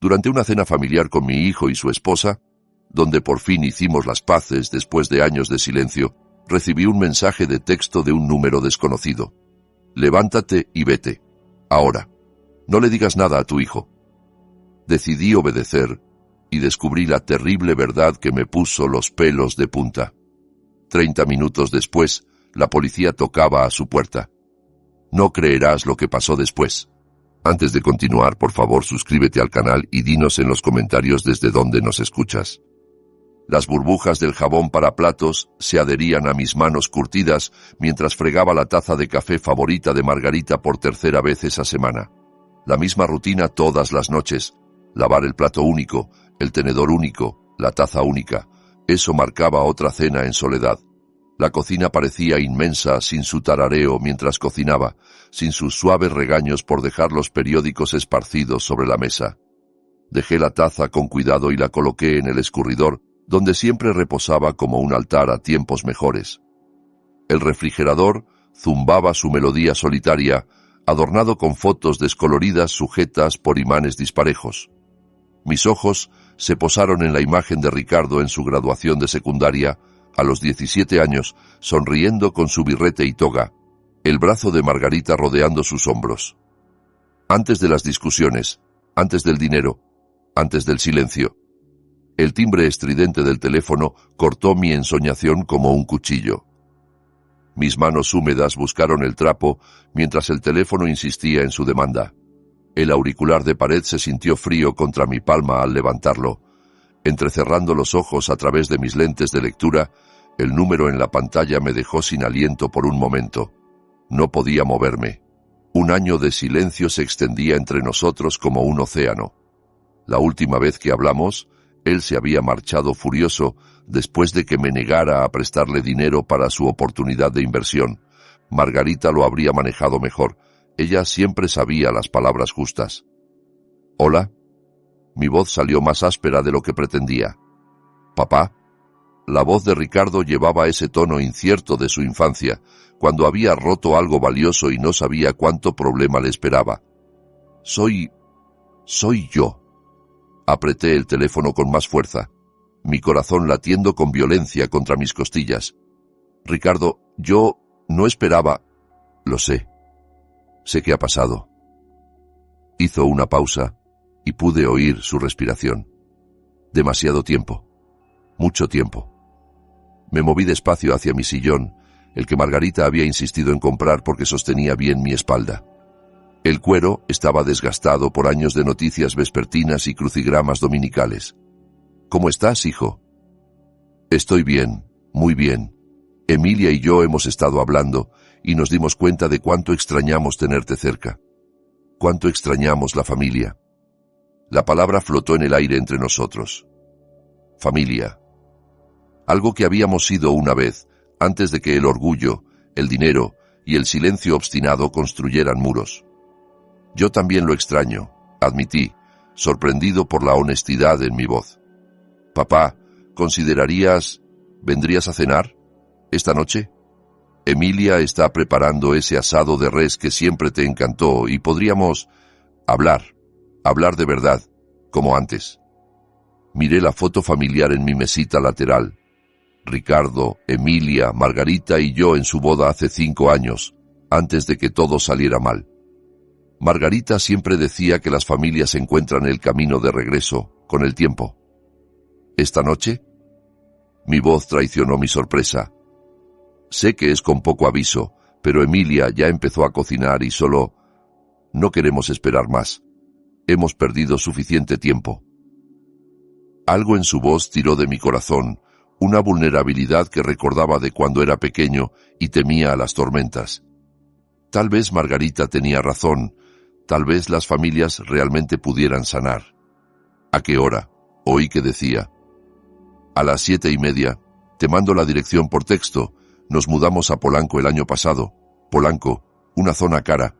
Durante una cena familiar con mi hijo y su esposa, donde por fin hicimos las paces después de años de silencio, recibí un mensaje de texto de un número desconocido. Levántate y vete. Ahora. No le digas nada a tu hijo. Decidí obedecer y descubrí la terrible verdad que me puso los pelos de punta. 30 minutos después, la policía tocaba a su puerta. No creerás lo que pasó después. Antes de continuar, por favor, suscríbete al canal y dinos en los comentarios desde dónde nos escuchas. Las burbujas del jabón para platos se adherían a mis manos curtidas mientras fregaba la taza de café favorita de Margarita por tercera vez esa semana. La misma rutina todas las noches. Lavar el plato único, el tenedor único, la taza única. Eso marcaba otra cena en soledad. La cocina parecía inmensa sin su tarareo mientras cocinaba, sin sus suaves regaños por dejar los periódicos esparcidos sobre la mesa. Dejé la taza con cuidado y la coloqué en el escurridor, donde siempre reposaba como un altar a tiempos mejores. El refrigerador zumbaba su melodía solitaria, adornado con fotos descoloridas sujetas por imanes disparejos. Mis ojos se posaron en la imagen de Ricardo en su graduación de secundaria, a los 17 años, sonriendo con su birrete y toga, el brazo de Margarita rodeando sus hombros. Antes de las discusiones, antes del dinero, antes del silencio. El timbre estridente del teléfono cortó mi ensoñación como un cuchillo. Mis manos húmedas buscaron el trapo mientras el teléfono insistía en su demanda. El auricular de pared se sintió frío contra mi palma al levantarlo. Entrecerrando los ojos a través de mis lentes de lectura, el número en la pantalla me dejó sin aliento por un momento. No podía moverme. Un año de silencio se extendía entre nosotros como un océano. La última vez que hablamos, él se había marchado furioso después de que me negara a prestarle dinero para su oportunidad de inversión. Margarita lo habría manejado mejor. Ella siempre sabía las palabras justas. ¿Hola? Mi voz salió más áspera de lo que pretendía. ¿Papá? La voz de Ricardo llevaba ese tono incierto de su infancia, cuando había roto algo valioso y no sabía cuánto problema le esperaba. Soy yo. Apreté el teléfono con más fuerza, mi corazón latiendo con violencia contra mis costillas. Ricardo, yo no esperaba... Lo sé. Sé qué ha pasado. Hizo una pausa y pude oír su respiración. Demasiado tiempo. Mucho tiempo. Me moví despacio hacia mi sillón, el que Margarita había insistido en comprar porque sostenía bien mi espalda. El cuero estaba desgastado por años de noticias vespertinas y crucigramas dominicales. ¿Cómo estás, hijo? Estoy bien, muy bien. Emilia y yo hemos estado hablando y nos dimos cuenta de cuánto extrañamos tenerte cerca. Cuánto extrañamos la familia. La palabra flotó en el aire entre nosotros. Familia. Algo que habíamos sido una vez, antes de que el orgullo, el dinero y el silencio obstinado construyeran muros. Yo también lo extraño, admití, sorprendido por la honestidad en mi voz. Papá, ¿vendrías a cenar? ¿Esta noche? Emilia está preparando ese asado de res que siempre te encantó y podríamos hablar de verdad, como antes. Miré la foto familiar en mi mesita lateral. Ricardo, Emilia, Margarita y yo en su boda hace 5 años, antes de que todo saliera mal. Margarita siempre decía que las familias encuentran el camino de regreso con el tiempo. ¿Esta noche? Mi voz traicionó mi sorpresa. Sé que es con poco aviso, pero Emilia ya empezó a cocinar y solo... No queremos esperar más. Hemos perdido suficiente tiempo. Algo en su voz tiró de mi corazón, una vulnerabilidad que recordaba de cuando era pequeño y temía a las tormentas. Tal vez Margarita tenía razón. Tal vez las familias realmente pudieran sanar. ¿A qué hora? Oí que decía. A las 7:30. Te mando la dirección por texto. Nos mudamos a Polanco el año pasado. Polanco, una zona cara.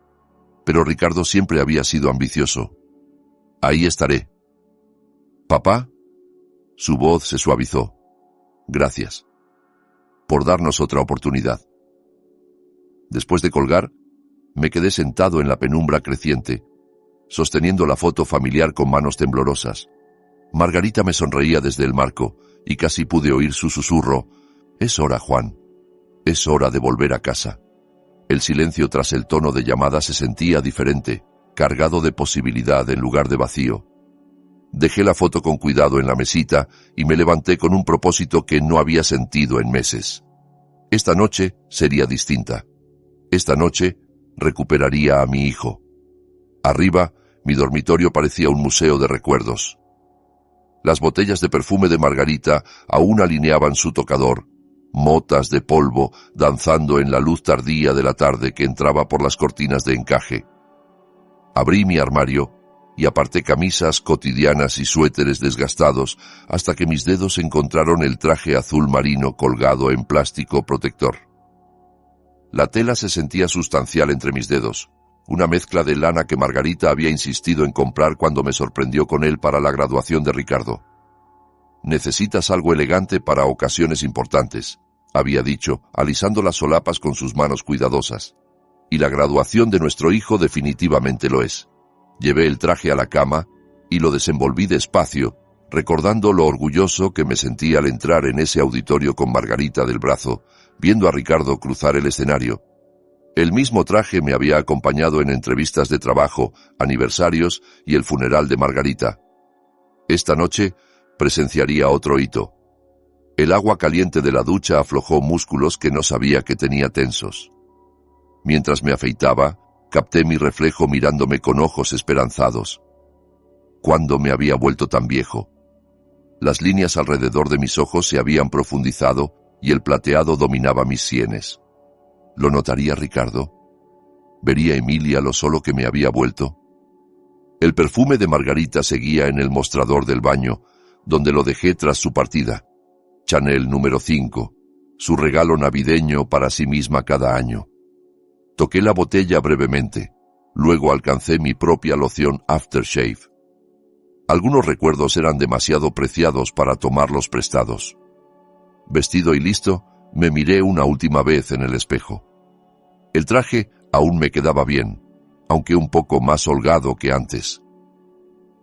Pero Ricardo siempre había sido ambicioso. Ahí estaré. ¿Papá? Su voz se suavizó. Gracias. Por darnos otra oportunidad. Después de colgar, me quedé sentado en la penumbra creciente. sosteniendo la foto familiar con manos temblorosas. Margarita me sonreía desde el marco, y casi pude oír su susurro: «Es hora, Juan. Es hora de volver a casa». El silencio tras el tono de llamada se sentía diferente, cargado de posibilidad en lugar de vacío. Dejé la foto con cuidado en la mesita y me levanté con un propósito que no había sentido en meses. Esta noche sería distinta. Esta noche recuperaría a mi hijo. Arriba, mi dormitorio parecía un museo de recuerdos. Las botellas de perfume de Margarita aún alineaban su tocador, motas de polvo danzando en la luz tardía de la tarde que entraba por las cortinas de encaje. Abrí mi armario y aparté camisas cotidianas y suéteres desgastados hasta que mis dedos encontraron el traje azul marino colgado en plástico protector. La tela se sentía sustancial entre mis dedos, una mezcla de lana que Margarita había insistido en comprar cuando me sorprendió con él para la graduación de Ricardo. «Necesitas algo elegante para ocasiones importantes», había dicho, alisando las solapas con sus manos cuidadosas. Y la graduación de nuestro hijo definitivamente lo es. Llevé el traje a la cama y lo desenvolví despacio, recordando lo orgulloso que me sentí al entrar en ese auditorio con Margarita del brazo, viendo a Ricardo cruzar el escenario. El mismo traje me había acompañado en entrevistas de trabajo, aniversarios y el funeral de Margarita. Esta noche presenciaría otro hito. El agua caliente de la ducha aflojó músculos que no sabía que tenía tensos. Mientras me afeitaba, capté mi reflejo mirándome con ojos esperanzados. ¿Cuándo me había vuelto tan viejo? Las líneas alrededor de mis ojos se habían profundizado y el plateado dominaba mis sienes. ¿Lo notaría Ricardo? ¿Vería Emilia lo solo que me había vuelto? El perfume de Margarita seguía en el mostrador del baño, donde lo dejé tras su partida. Chanel número 5, su regalo navideño para sí misma cada año. Toqué la botella brevemente, luego alcancé mi propia loción aftershave. Algunos recuerdos eran demasiado preciados para tomarlos prestados. Vestido y listo, me miré una última vez en el espejo. El traje aún me quedaba bien, aunque un poco más holgado que antes.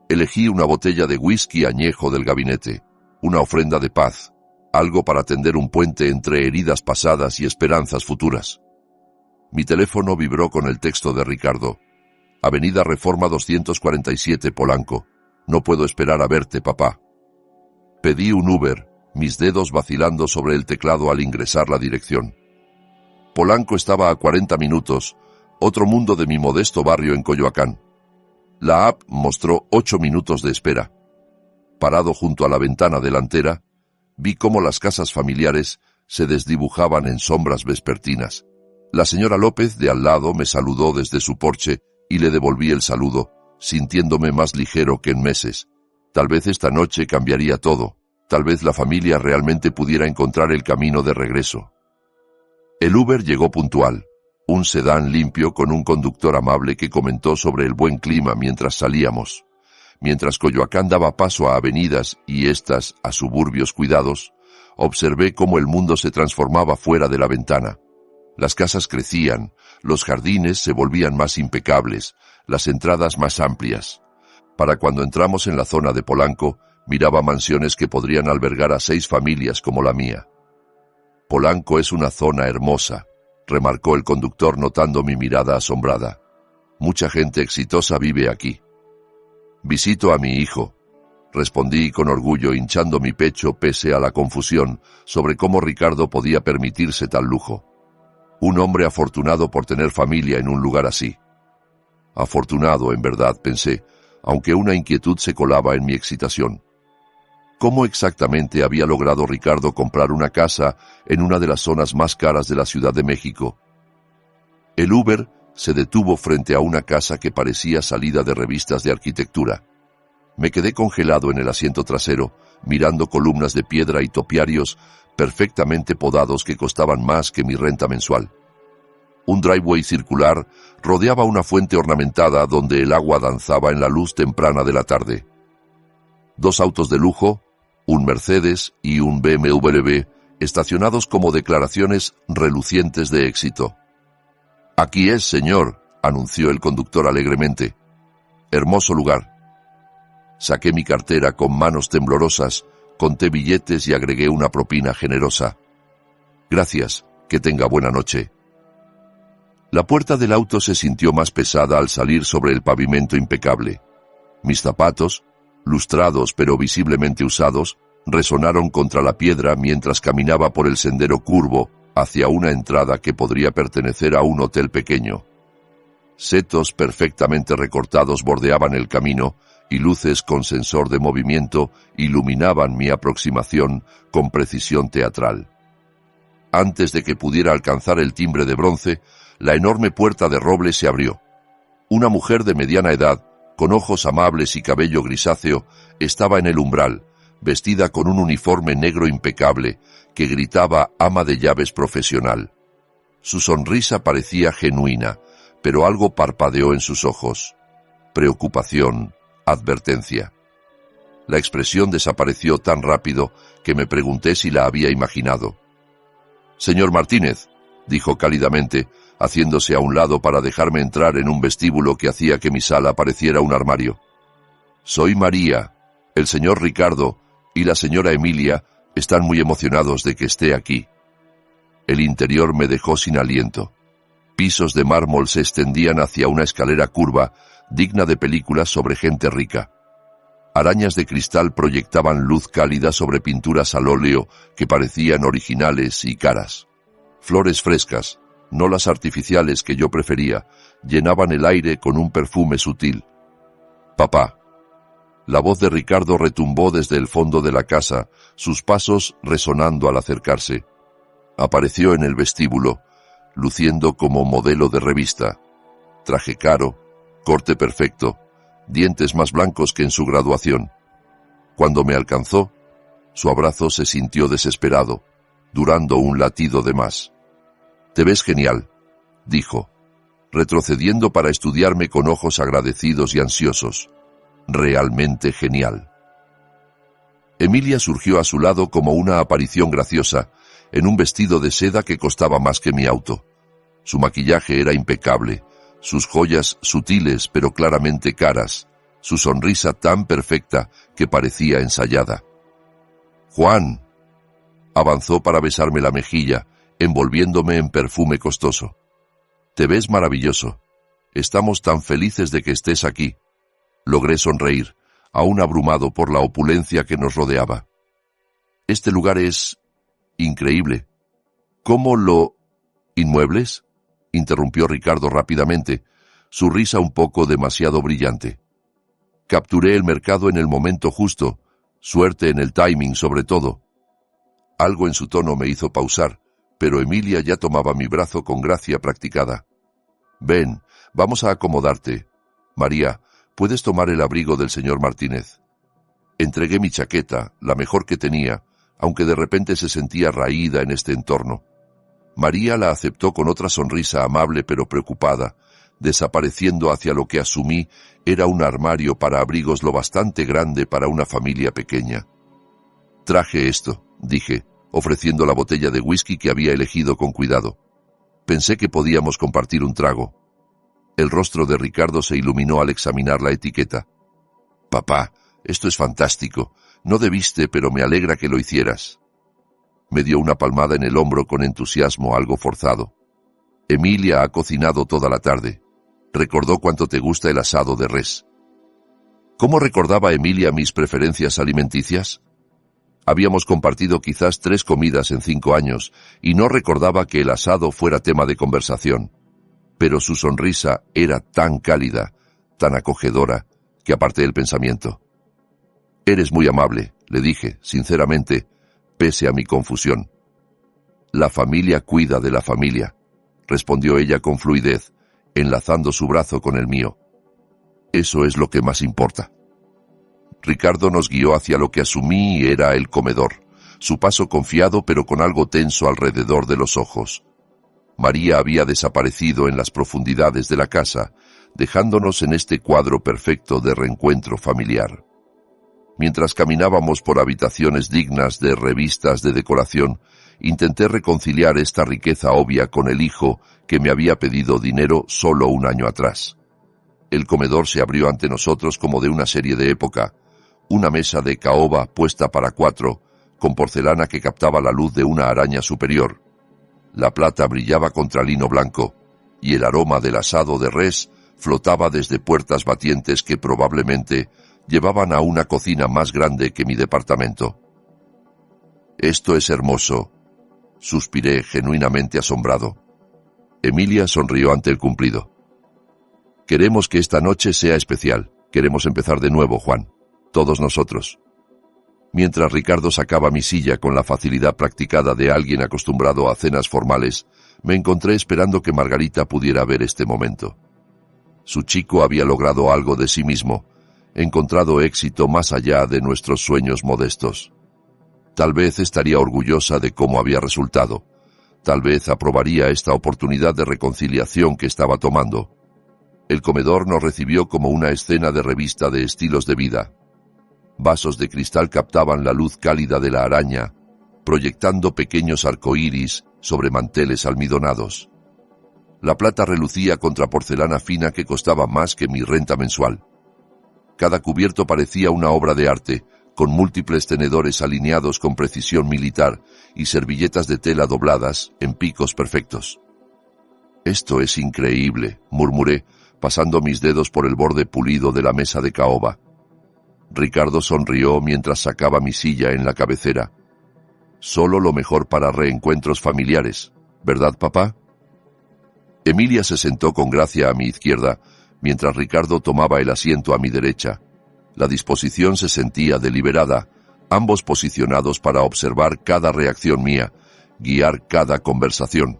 Elegí una botella de whisky añejo del gabinete, una ofrenda de paz, algo para tender un puente entre heridas pasadas y esperanzas futuras. Mi teléfono vibró con el texto de Ricardo. Avenida Reforma 247, Polanco. No puedo esperar a verte, papá. Pedí un Uber, mis dedos vacilando sobre el teclado al ingresar la dirección. Polanco estaba a 40 minutos, otro mundo de mi modesto barrio en Coyoacán. La app mostró 8 minutos de espera. Parado junto a la ventana delantera, vi cómo las casas familiares se desdibujaban en sombras vespertinas. La señora López de al lado me saludó desde su porche y le devolví el saludo, sintiéndome más ligero que en meses. Tal vez esta noche cambiaría todo. Tal vez la familia realmente pudiera encontrar el camino de regreso. El Uber llegó puntual, un sedán limpio con un conductor amable que comentó sobre el buen clima mientras salíamos. Mientras Coyoacán daba paso a avenidas y éstas a suburbios cuidados, observé cómo el mundo se transformaba fuera de la ventana. Las casas crecían, los jardines se volvían más impecables, las entradas más amplias. Para cuando entramos en la zona de Polanco, miraba mansiones que podrían albergar a 6 familias como la mía. Polanco es una zona hermosa, remarcó el conductor notando mi mirada asombrada. Mucha gente exitosa vive aquí. Visito a mi hijo, respondí con orgullo hinchando mi pecho pese a la confusión sobre cómo Ricardo podía permitirse tal lujo. Un hombre afortunado por tener familia en un lugar así. Afortunado, en verdad, pensé, aunque una inquietud se colaba en mi excitación. ¿Cómo exactamente había logrado Ricardo comprar una casa en una de las zonas más caras de la Ciudad de México? El Uber se detuvo frente a una casa que parecía salida de revistas de arquitectura. Me quedé congelado en el asiento trasero, mirando columnas de piedra y topiarios perfectamente podados que costaban más que mi renta mensual. Un driveway circular rodeaba una fuente ornamentada donde el agua danzaba en la luz temprana de la tarde. 2 autos de lujo, un Mercedes y un BMW, estacionados como declaraciones relucientes de éxito. «Aquí es, señor», anunció el conductor alegremente. Hermoso lugar. Saqué mi cartera con manos temblorosas, conté billetes y agregué una propina generosa. Gracias, que tenga buena noche. La puerta del auto se sintió más pesada al salir sobre el pavimento impecable. Mis zapatos, lustrados pero visiblemente usados, resonaron contra la piedra mientras caminaba por el sendero curvo hacia una entrada que podría pertenecer a un hotel pequeño. Setos perfectamente recortados bordeaban el camino y luces con sensor de movimiento iluminaban mi aproximación con precisión teatral. Antes de que pudiera alcanzar el timbre de bronce, la enorme puerta de roble se abrió. Una mujer de mediana edad, con ojos amables y cabello grisáceo, estaba en el umbral, vestida con un uniforme negro impecable, que gritaba ama de llaves profesional. Su sonrisa parecía genuina, pero algo parpadeó en sus ojos. Preocupación, advertencia. La expresión desapareció tan rápido que me pregunté si la había imaginado. «Señor Martínez», dijo cálidamente, haciéndose a un lado para dejarme entrar en un vestíbulo que hacía que mi sala pareciera un armario. «Soy María. El señor Ricardo y la señora Emilia están muy emocionados de que esté aquí». El interior me dejó sin aliento. Pisos de mármol se extendían hacia una escalera curva, digna de películas sobre gente rica. Arañas de cristal proyectaban luz cálida sobre pinturas al óleo que parecían originales y caras. Flores frescas, no las artificiales que yo prefería, llenaban el aire con un perfume sutil. «Papá». La voz de Ricardo retumbó desde el fondo de la casa, sus pasos resonando al acercarse. Apareció en el vestíbulo, luciendo como modelo de revista. Traje caro, corte perfecto, dientes más blancos que en su graduación. Cuando me alcanzó, su abrazo se sintió desesperado, durando un latido de más. «Te ves genial», dijo, retrocediendo para estudiarme con ojos agradecidos y ansiosos. «Realmente genial». Emilia surgió a su lado como una aparición graciosa, en un vestido de seda que costaba más que mi auto. Su maquillaje era impecable, sus joyas sutiles pero claramente caras, su sonrisa tan perfecta que parecía ensayada. «Juan», avanzó para besarme la mejilla, envolviéndome en perfume costoso. «Te ves maravilloso. Estamos tan felices de que estés aquí». Logré sonreír, aún abrumado por la opulencia que nos rodeaba. «Este lugar es increíble». «¿Cómo lo...? ¿Inmuebles?», interrumpió Ricardo rápidamente, su risa un poco demasiado brillante. Capturé el mercado en el momento justo, suerte en el timing sobre todo. Algo en su tono me hizo pausar, pero Emilia ya tomaba mi brazo con gracia practicada. «Ven, vamos a acomodarte. María, ¿puedes tomar el abrigo del señor Martínez?» Entregué mi chaqueta, la mejor que tenía, aunque de repente se sentía raída en este entorno. María la aceptó con otra sonrisa amable pero preocupada, desapareciendo hacia lo que asumí era un armario para abrigos lo bastante grande para una familia pequeña. «Traje esto», dije, ofreciendo la botella de whisky que había elegido con cuidado. Pensé que podíamos compartir un trago. El rostro de Ricardo se iluminó al examinar la etiqueta. «Papá, esto es fantástico. No debiste, pero me alegra que lo hicieras». Me dio una palmada en el hombro con entusiasmo algo forzado. «Emilia ha cocinado toda la tarde. Recordó cuánto te gusta el asado de res». ¿Cómo recordaba Emilia mis preferencias alimenticias? Habíamos compartido quizás 3 comidas en 5 años, y no recordaba que el asado fuera tema de conversación. Pero su sonrisa era tan cálida, tan acogedora, que aparté el pensamiento. «Eres muy amable», le dije, sinceramente, pese a mi confusión. «La familia cuida de la familia», respondió ella con fluidez, enlazando su brazo con el mío. «Eso es lo que más importa». Ricardo nos guió hacia lo que asumí era el comedor, su paso confiado pero con algo tenso alrededor de los ojos. María había desaparecido en las profundidades de la casa, dejándonos en este cuadro perfecto de reencuentro familiar. Mientras caminábamos por habitaciones dignas de revistas de decoración, intenté reconciliar esta riqueza obvia con el hijo que me había pedido dinero solo un año atrás. El comedor se abrió ante nosotros como de una serie de época. Una mesa de caoba puesta para 4, con porcelana que captaba la luz de una araña superior. La plata brillaba contra lino blanco, y el aroma del asado de res flotaba desde puertas batientes que probablemente llevaban a una cocina más grande que mi departamento. «Esto es hermoso», suspiré genuinamente asombrado. Emilia sonrió ante el cumplido. «Queremos que esta noche sea especial. Queremos empezar de nuevo, Juan. Todos nosotros». Mientras Ricardo sacaba mi silla con la facilidad practicada de alguien acostumbrado a cenas formales, me encontré esperando que Margarita pudiera ver este momento. Su chico había logrado algo de sí mismo, encontrado éxito más allá de nuestros sueños modestos. Tal vez estaría orgullosa de cómo había resultado. Tal vez aprobaría esta oportunidad de reconciliación que estaba tomando. El comedor nos recibió como una escena de revista de estilos de vida. Vasos de cristal captaban la luz cálida de la araña, proyectando pequeños arcoíris sobre manteles almidonados. La plata relucía contra porcelana fina que costaba más que mi renta mensual. Cada cubierto parecía una obra de arte, con múltiples tenedores alineados con precisión militar y servilletas de tela dobladas en picos perfectos. «Esto es increíble», murmuré, pasando mis dedos por el borde pulido de la mesa de caoba. Ricardo sonrió mientras sacaba mi silla en la cabecera. «Solo lo mejor para reencuentros familiares, ¿verdad, papá?» Emilia se sentó con gracia a mi izquierda, mientras Ricardo tomaba el asiento a mi derecha. La disposición se sentía deliberada, ambos posicionados para observar cada reacción mía, guiar cada conversación.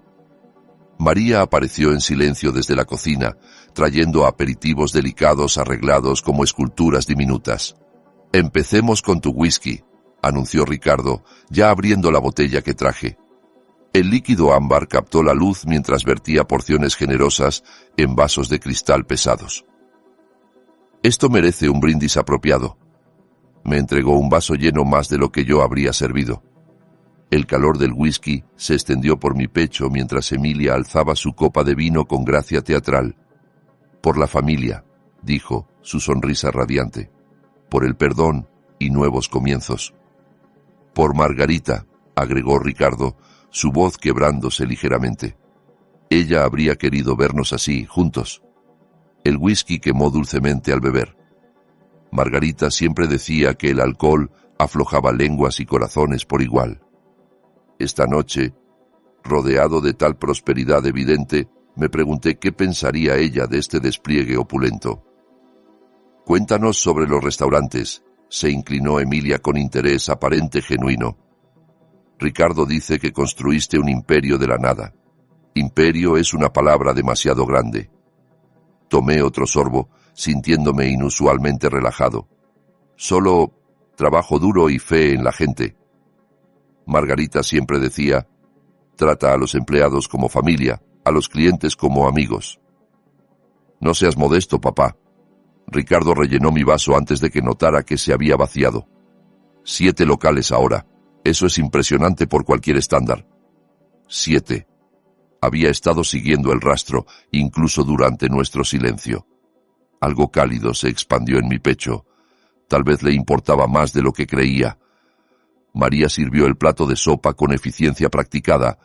María apareció en silencio desde la cocina, trayendo aperitivos delicados arreglados como esculturas diminutas. «Empecemos con tu whisky», anunció Ricardo, ya abriendo la botella que traje. El líquido ámbar captó la luz mientras vertía porciones generosas en vasos de cristal pesados. «Esto merece un brindis apropiado». Me entregó un vaso lleno más de lo que yo habría servido. El calor del whisky se extendió por mi pecho mientras Emilia alzaba su copa de vino con gracia teatral. «Por la familia», dijo, su sonrisa radiante. «Por el perdón y nuevos comienzos». «Por Margarita», agregó Ricardo, su voz quebrándose ligeramente. Ella habría querido vernos así, juntos. El whisky quemó dulcemente al beber. Margarita siempre decía que el alcohol aflojaba lenguas y corazones por igual. Esta noche, rodeado de tal prosperidad evidente, me pregunté qué pensaría ella de este despliegue opulento. «Cuéntanos sobre los restaurantes», se inclinó Emilia con interés aparente genuino. «Ricardo dice que construiste un imperio de la nada. Imperio es una palabra demasiado grande». Tomé otro sorbo, sintiéndome inusualmente relajado. «Solo trabajo duro y fe en la gente». Margarita siempre decía: «Trata a los empleados como familia, a los clientes como amigos». «No seas modesto, papá». Ricardo rellenó mi vaso antes de que notara que se había vaciado. 7 locales ahora. Eso es impresionante por cualquier estándar. 7. Había estado siguiendo el rastro, incluso durante nuestro silencio. Algo cálido se expandió en mi pecho. Tal vez le importaba más de lo que creía. María sirvió el plato de sopa con eficiencia practicada,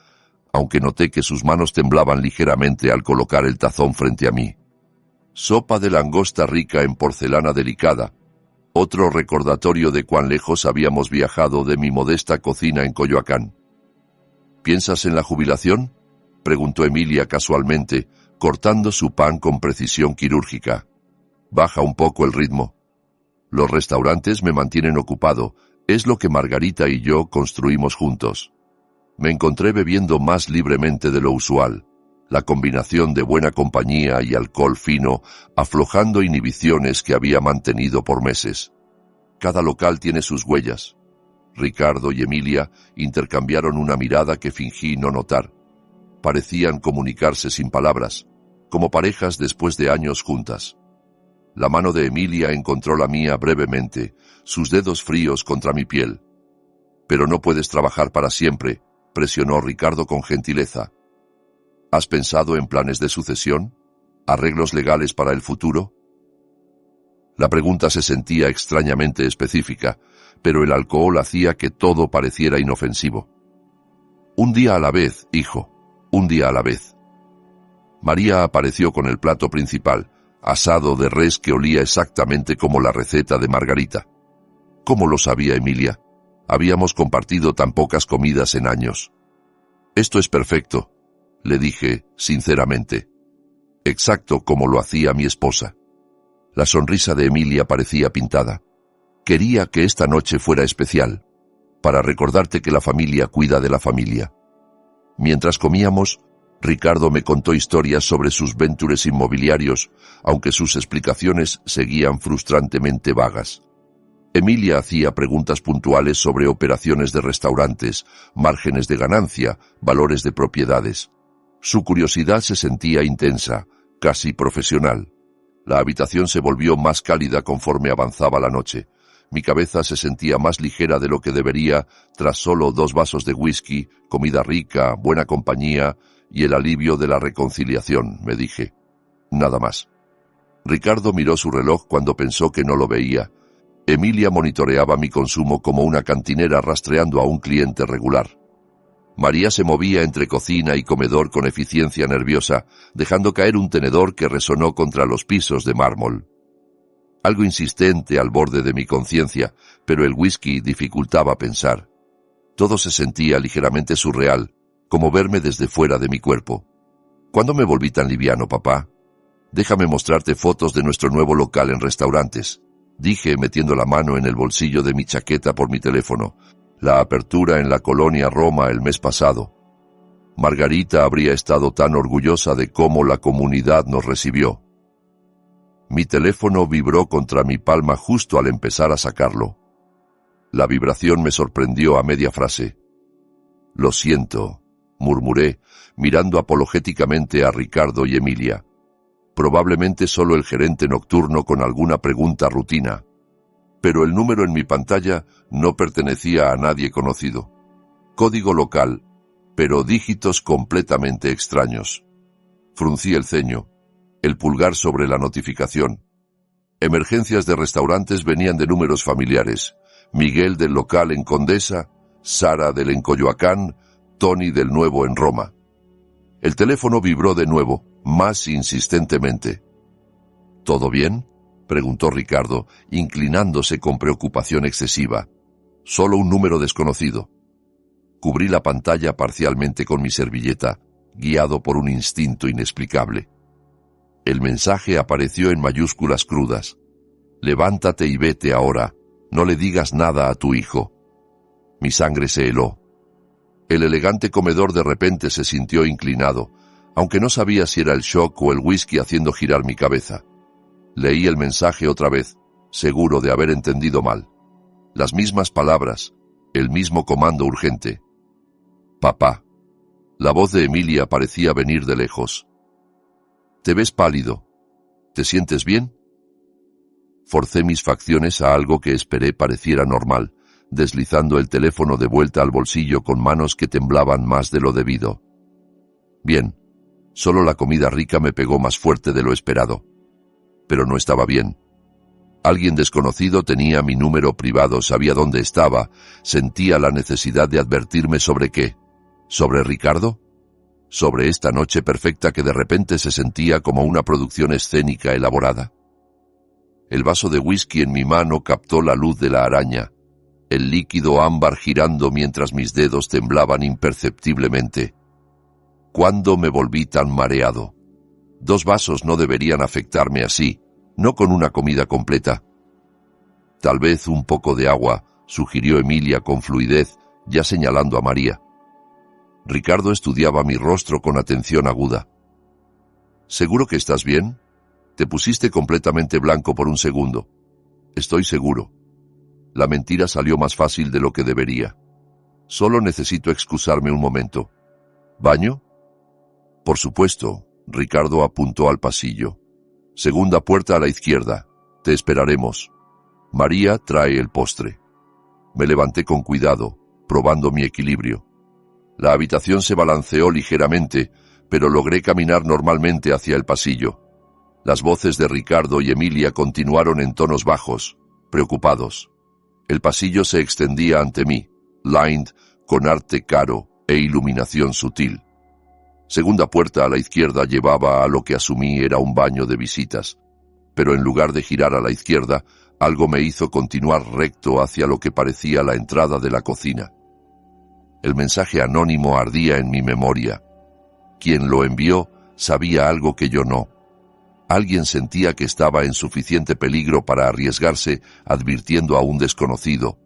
aunque noté que sus manos temblaban ligeramente al colocar el tazón frente a mí. Sopa de langosta rica en porcelana delicada, otro recordatorio de cuán lejos habíamos viajado de mi modesta cocina en Coyoacán. ¿Piensas en la jubilación?, preguntó Emilia casualmente, cortando su pan con precisión quirúrgica. Baja un poco el ritmo. Los restaurantes me mantienen ocupado, es lo que Margarita y yo construimos juntos. Me encontré bebiendo más libremente de lo usual, la combinación de buena compañía y alcohol fino aflojando inhibiciones que había mantenido por meses. Cada local tiene sus huellas. Ricardo y Emilia intercambiaron una mirada que fingí no notar. Parecían comunicarse sin palabras, como parejas después de años juntas. La mano de Emilia encontró la mía brevemente, sus dedos fríos contra mi piel. «Pero no puedes trabajar para siempre», presionó Ricardo con gentileza. «¿Has pensado en planes de sucesión? ¿Arreglos legales para el futuro? La pregunta se sentía extrañamente específica, pero el alcohol hacía que todo pareciera inofensivo. Un día a la vez, hijo, un día a la vez. María apareció con el plato principal, asado de res que olía exactamente como la receta de Margarita. ¿Cómo lo sabía Emilia? Habíamos compartido tan pocas comidas en años. Esto es perfecto, le dije, sinceramente. Exacto como lo hacía mi esposa. La sonrisa de Emilia parecía pintada. Quería que esta noche fuera especial, para recordarte que la familia cuida de la familia. Mientras comíamos, Ricardo me contó historias sobre sus ventures inmobiliarios, aunque sus explicaciones seguían frustrantemente vagas. Emilia hacía preguntas puntuales sobre operaciones de restaurantes, márgenes de ganancia, valores de propiedades. Su curiosidad se sentía intensa, casi profesional. La habitación se volvió más cálida conforme avanzaba la noche. Mi cabeza se sentía más ligera de lo que debería tras solo 2 vasos de whisky, comida rica, buena compañía y el alivio de la reconciliación, me dije. Nada más. Ricardo miró su reloj cuando pensó que no lo veía. Emilia monitoreaba mi consumo como una cantinera rastreando a un cliente regular. María se movía entre cocina y comedor con eficiencia nerviosa, dejando caer un tenedor que resonó contra los pisos de mármol. Algo insistente al borde de mi conciencia, pero el whisky dificultaba pensar. Todo se sentía ligeramente surreal, como verme desde fuera de mi cuerpo. ¿Cuándo me volví tan liviano, papá? Déjame mostrarte fotos de nuestro nuevo local en restaurantes, dije metiendo la mano en el bolsillo de mi chaqueta por mi teléfono. La apertura en la colonia Roma el mes pasado. Margarita habría estado tan orgullosa de cómo la comunidad nos recibió. Mi teléfono vibró contra mi palma justo al empezar a sacarlo. La vibración me sorprendió a media frase. Lo siento, murmuré, mirando apologéticamente a Ricardo y Emilia. Probablemente solo el gerente nocturno con alguna pregunta rutina. Pero el número en mi pantalla no pertenecía a nadie conocido. Código local, pero dígitos completamente extraños. Fruncí el ceño, el pulgar sobre la notificación. Emergencias de restaurantes venían de números familiares. Miguel del local en Condesa, Sara del en Coyoacán, Tony del nuevo en Roma. El teléfono vibró de nuevo, más insistentemente. ¿Todo bien?, preguntó Ricardo, inclinándose con preocupación excesiva. Solo un número desconocido. Cubrí la pantalla parcialmente con mi servilleta, guiado por un instinto inexplicable. El mensaje apareció en mayúsculas crudas. Levántate y vete ahora. No le digas nada a tu hijo. Mi sangre se heló. El elegante comedor de repente se sintió inclinado, aunque no sabía si era el shock o el whisky haciendo girar mi cabeza. Leí el mensaje otra vez, seguro de haber entendido mal. Las mismas palabras, el mismo comando urgente. Papá. La voz de Emilia parecía venir de lejos. Te ves pálido. ¿Te sientes bien? Forcé mis facciones a algo que esperé pareciera normal, deslizando el teléfono de vuelta al bolsillo con manos que temblaban más de lo debido. Bien, solo la comida rica me pegó más fuerte de lo esperado. Pero no estaba bien. Alguien desconocido tenía mi número privado, sabía dónde estaba, sentía la necesidad de advertirme sobre qué. ¿Sobre Ricardo? ¿Sobre esta noche perfecta que de repente se sentía como una producción escénica elaborada? El vaso de whisky en mi mano captó la luz de la araña, el líquido ámbar girando mientras mis dedos temblaban imperceptiblemente. ¿Cuándo me volví tan mareado? 2 vasos no deberían afectarme así, no con una comida completa. Tal vez un poco de agua, sugirió Emilia con fluidez, ya señalando a María. Ricardo estudiaba mi rostro con atención aguda. ¿Seguro que estás bien? Te pusiste completamente blanco por un segundo. Estoy seguro. La mentira salió más fácil de lo que debería. Solo necesito excusarme un momento. ¿Baño? Por supuesto. Ricardo apuntó al pasillo. Segunda puerta a la izquierda. Te esperaremos. María trae el postre. Me levanté con cuidado, probando mi equilibrio. La habitación se balanceó ligeramente, pero logré caminar normalmente hacia el pasillo. Las voces de Ricardo y Emilia continuaron en tonos bajos, preocupados. El pasillo se extendía ante mí, lined con arte caro e iluminación sutil. Segunda puerta a la izquierda llevaba a lo que asumí era un baño de visitas, pero en lugar de girar a la izquierda, algo me hizo continuar recto hacia lo que parecía la entrada de la cocina. El mensaje anónimo ardía en mi memoria. Quien lo envió sabía algo que yo no. Alguien sentía que estaba en suficiente peligro para arriesgarse advirtiendo a un desconocido.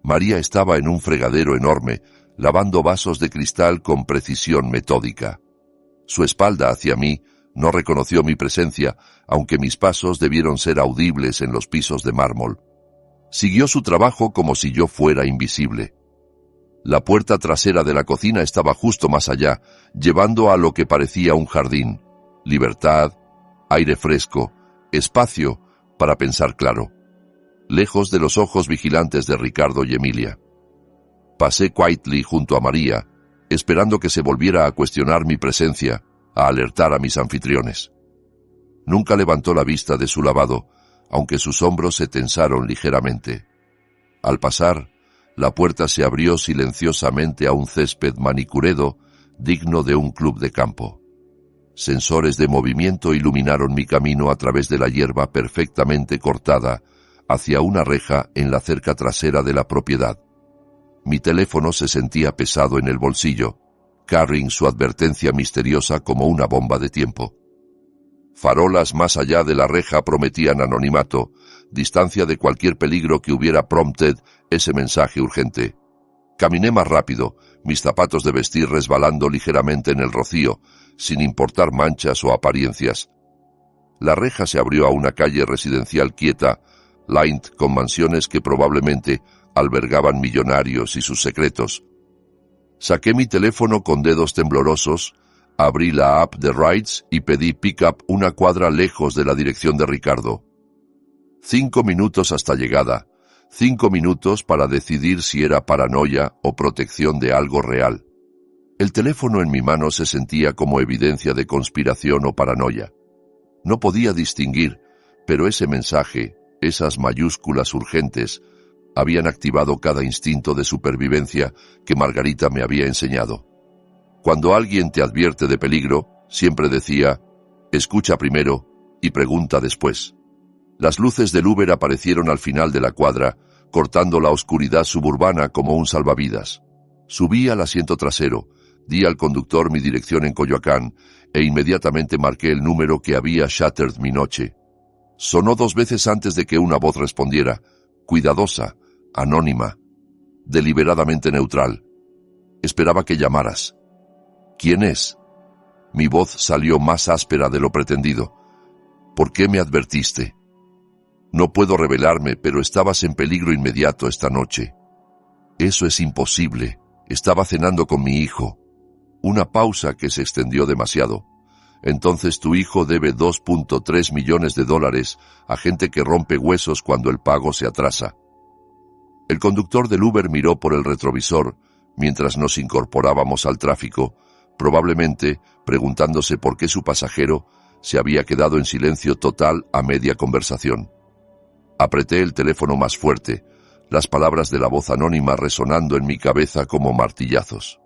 María estaba en un fregadero enorme, lavando vasos de cristal con precisión metódica. Su espalda hacia mí no reconoció mi presencia, aunque mis pasos debieron ser audibles en los pisos de mármol. Siguió su trabajo como si yo fuera invisible. La puerta trasera de la cocina estaba justo más allá, llevando a lo que parecía un jardín. Libertad, aire fresco, espacio para pensar claro. Lejos de los ojos vigilantes de Ricardo y Emilia. Pasé quietly junto a María, esperando que se volviera a cuestionar mi presencia, a alertar a mis anfitriones. Nunca levantó la vista de su lavado, aunque sus hombros se tensaron ligeramente. Al pasar, la puerta se abrió silenciosamente a un césped manicuredo digno de un club de campo. Sensores de movimiento iluminaron mi camino a través de la hierba perfectamente cortada hacia una reja en la cerca trasera de la propiedad. Mi teléfono se sentía pesado en el bolsillo, carrying su advertencia misteriosa como una bomba de tiempo. Farolas más allá de la reja prometían anonimato, distancia de cualquier peligro que hubiera prompted ese mensaje urgente. Caminé más rápido, mis zapatos de vestir resbalando ligeramente en el rocío, sin importar manchas o apariencias. La reja se abrió a una calle residencial quieta, lined con mansiones que probablemente albergaban millonarios y sus secretos. Saqué mi teléfono con dedos temblorosos, abrí la app de Rides y pedí pick-up una cuadra lejos de la dirección de Ricardo. 5 minutos hasta llegada, 5 minutos para decidir si era paranoia o protección de algo real. El teléfono en mi mano se sentía como evidencia de conspiración o paranoia. No podía distinguir, pero ese mensaje, esas mayúsculas urgentes, habían activado cada instinto de supervivencia que Margarita me había enseñado. Cuando alguien te advierte de peligro, siempre decía, escucha primero y pregunta después. Las luces del Uber aparecieron al final de la cuadra, cortando la oscuridad suburbana como un salvavidas. Subí al asiento trasero, di al conductor mi dirección en Coyoacán e inmediatamente marqué el número que había shattered mi noche. Sonó 2 veces antes de que una voz respondiera, cuidadosa, anónima, deliberadamente neutral. Esperaba que llamaras. ¿Quién es? Mi voz salió más áspera de lo pretendido. ¿Por qué me advertiste? No puedo revelarme, pero estabas en peligro inmediato esta noche. Eso es imposible. Estaba cenando con mi hijo. Una pausa que se extendió demasiado. Entonces tu hijo debe $2.3 millones a gente que rompe huesos cuando el pago se atrasa. El conductor del Uber miró por el retrovisor mientras nos incorporábamos al tráfico, probablemente preguntándose por qué su pasajero se había quedado en silencio total a media conversación. Apreté el teléfono más fuerte, las palabras de la voz anónima resonando en mi cabeza como martillazos.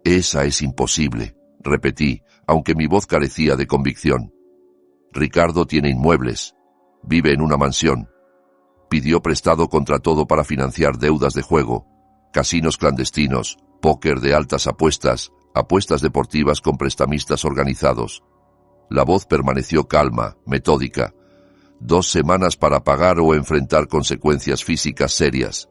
Esa es imposible, repetí, aunque mi voz carecía de convicción. Ricardo tiene inmuebles, vive en una mansión. Pidió prestado contra todo para financiar deudas de juego, casinos clandestinos, póker de altas apuestas, apuestas deportivas con prestamistas organizados. La voz permaneció calma, metódica. 2 semanas para pagar o enfrentar consecuencias físicas serias.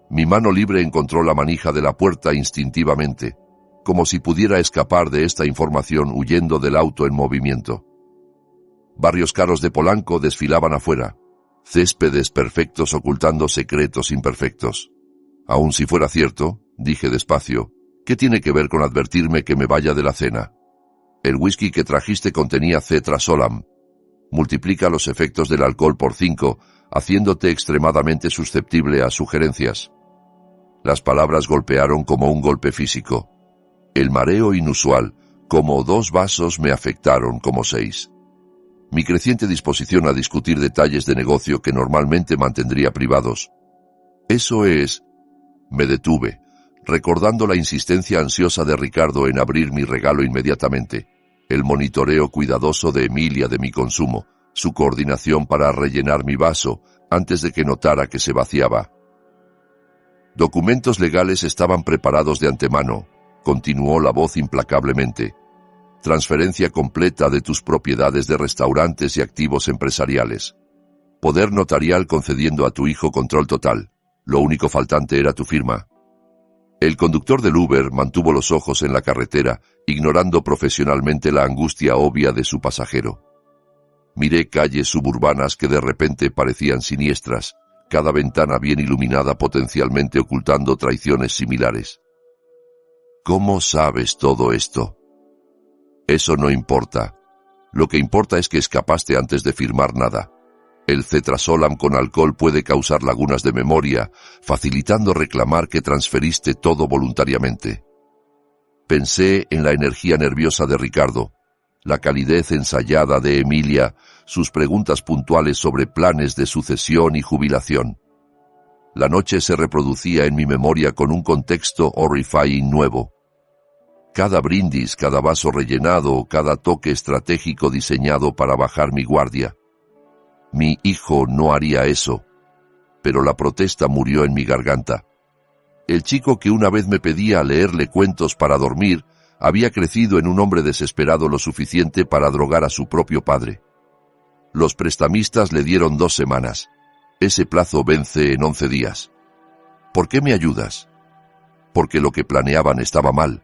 Mi mano libre encontró la manija de la puerta instintivamente, como si pudiera escapar de esta información huyendo del auto en movimiento. Barrios caros de Polanco desfilaban afuera, céspedes perfectos ocultando secretos imperfectos. Aun si fuera cierto, dije despacio, ¿qué tiene que ver con advertirme que me vaya de la cena? El whisky que trajiste contenía cetrasolam. Multiplica los efectos del alcohol por 5, haciéndote extremadamente susceptible a sugerencias. Las palabras golpearon como un golpe físico. El mareo inusual, como 2 vasos, me afectaron como 6. mi creciente disposición a discutir detalles de negocio que normalmente mantendría privados. Eso es... Me detuve, recordando la insistencia ansiosa de Ricardo en abrir mi regalo inmediatamente, el monitoreo cuidadoso de Emilia de mi consumo, su coordinación para rellenar mi vaso antes de que notara que se vaciaba. Documentos legales estaban preparados de antemano, continuó la voz implacablemente. Transferencia completa de tus propiedades de restaurantes y activos empresariales. Poder notarial concediendo a tu hijo control total. Lo único faltante era tu firma. El conductor del Uber mantuvo los ojos en la carretera, ignorando profesionalmente la angustia obvia de su pasajero. Miré calles suburbanas que de repente parecían siniestras, cada ventana bien iluminada potencialmente ocultando traiciones similares. ¿Cómo sabes todo esto? Eso no importa. Lo que importa es que escapaste antes de firmar nada. El cetrasolam con alcohol puede causar lagunas de memoria, facilitando reclamar que transferiste todo voluntariamente. Pensé en la energía nerviosa de Ricardo, la calidez ensayada de Emilia, sus preguntas puntuales sobre planes de sucesión y jubilación. La noche se reproducía en mi memoria con un contexto horrifying nuevo. Cada brindis, cada vaso rellenado, cada toque estratégico diseñado para bajar mi guardia. Mi hijo no haría eso, pero la protesta murió en mi garganta. El chico que una vez me pedía leerle cuentos para dormir había crecido en un hombre desesperado lo suficiente para drogar a su propio padre. Los prestamistas le dieron 2 semanas. Ese plazo vence en 11 días. ¿Por qué me ayudas? Porque lo que planeaban estaba mal.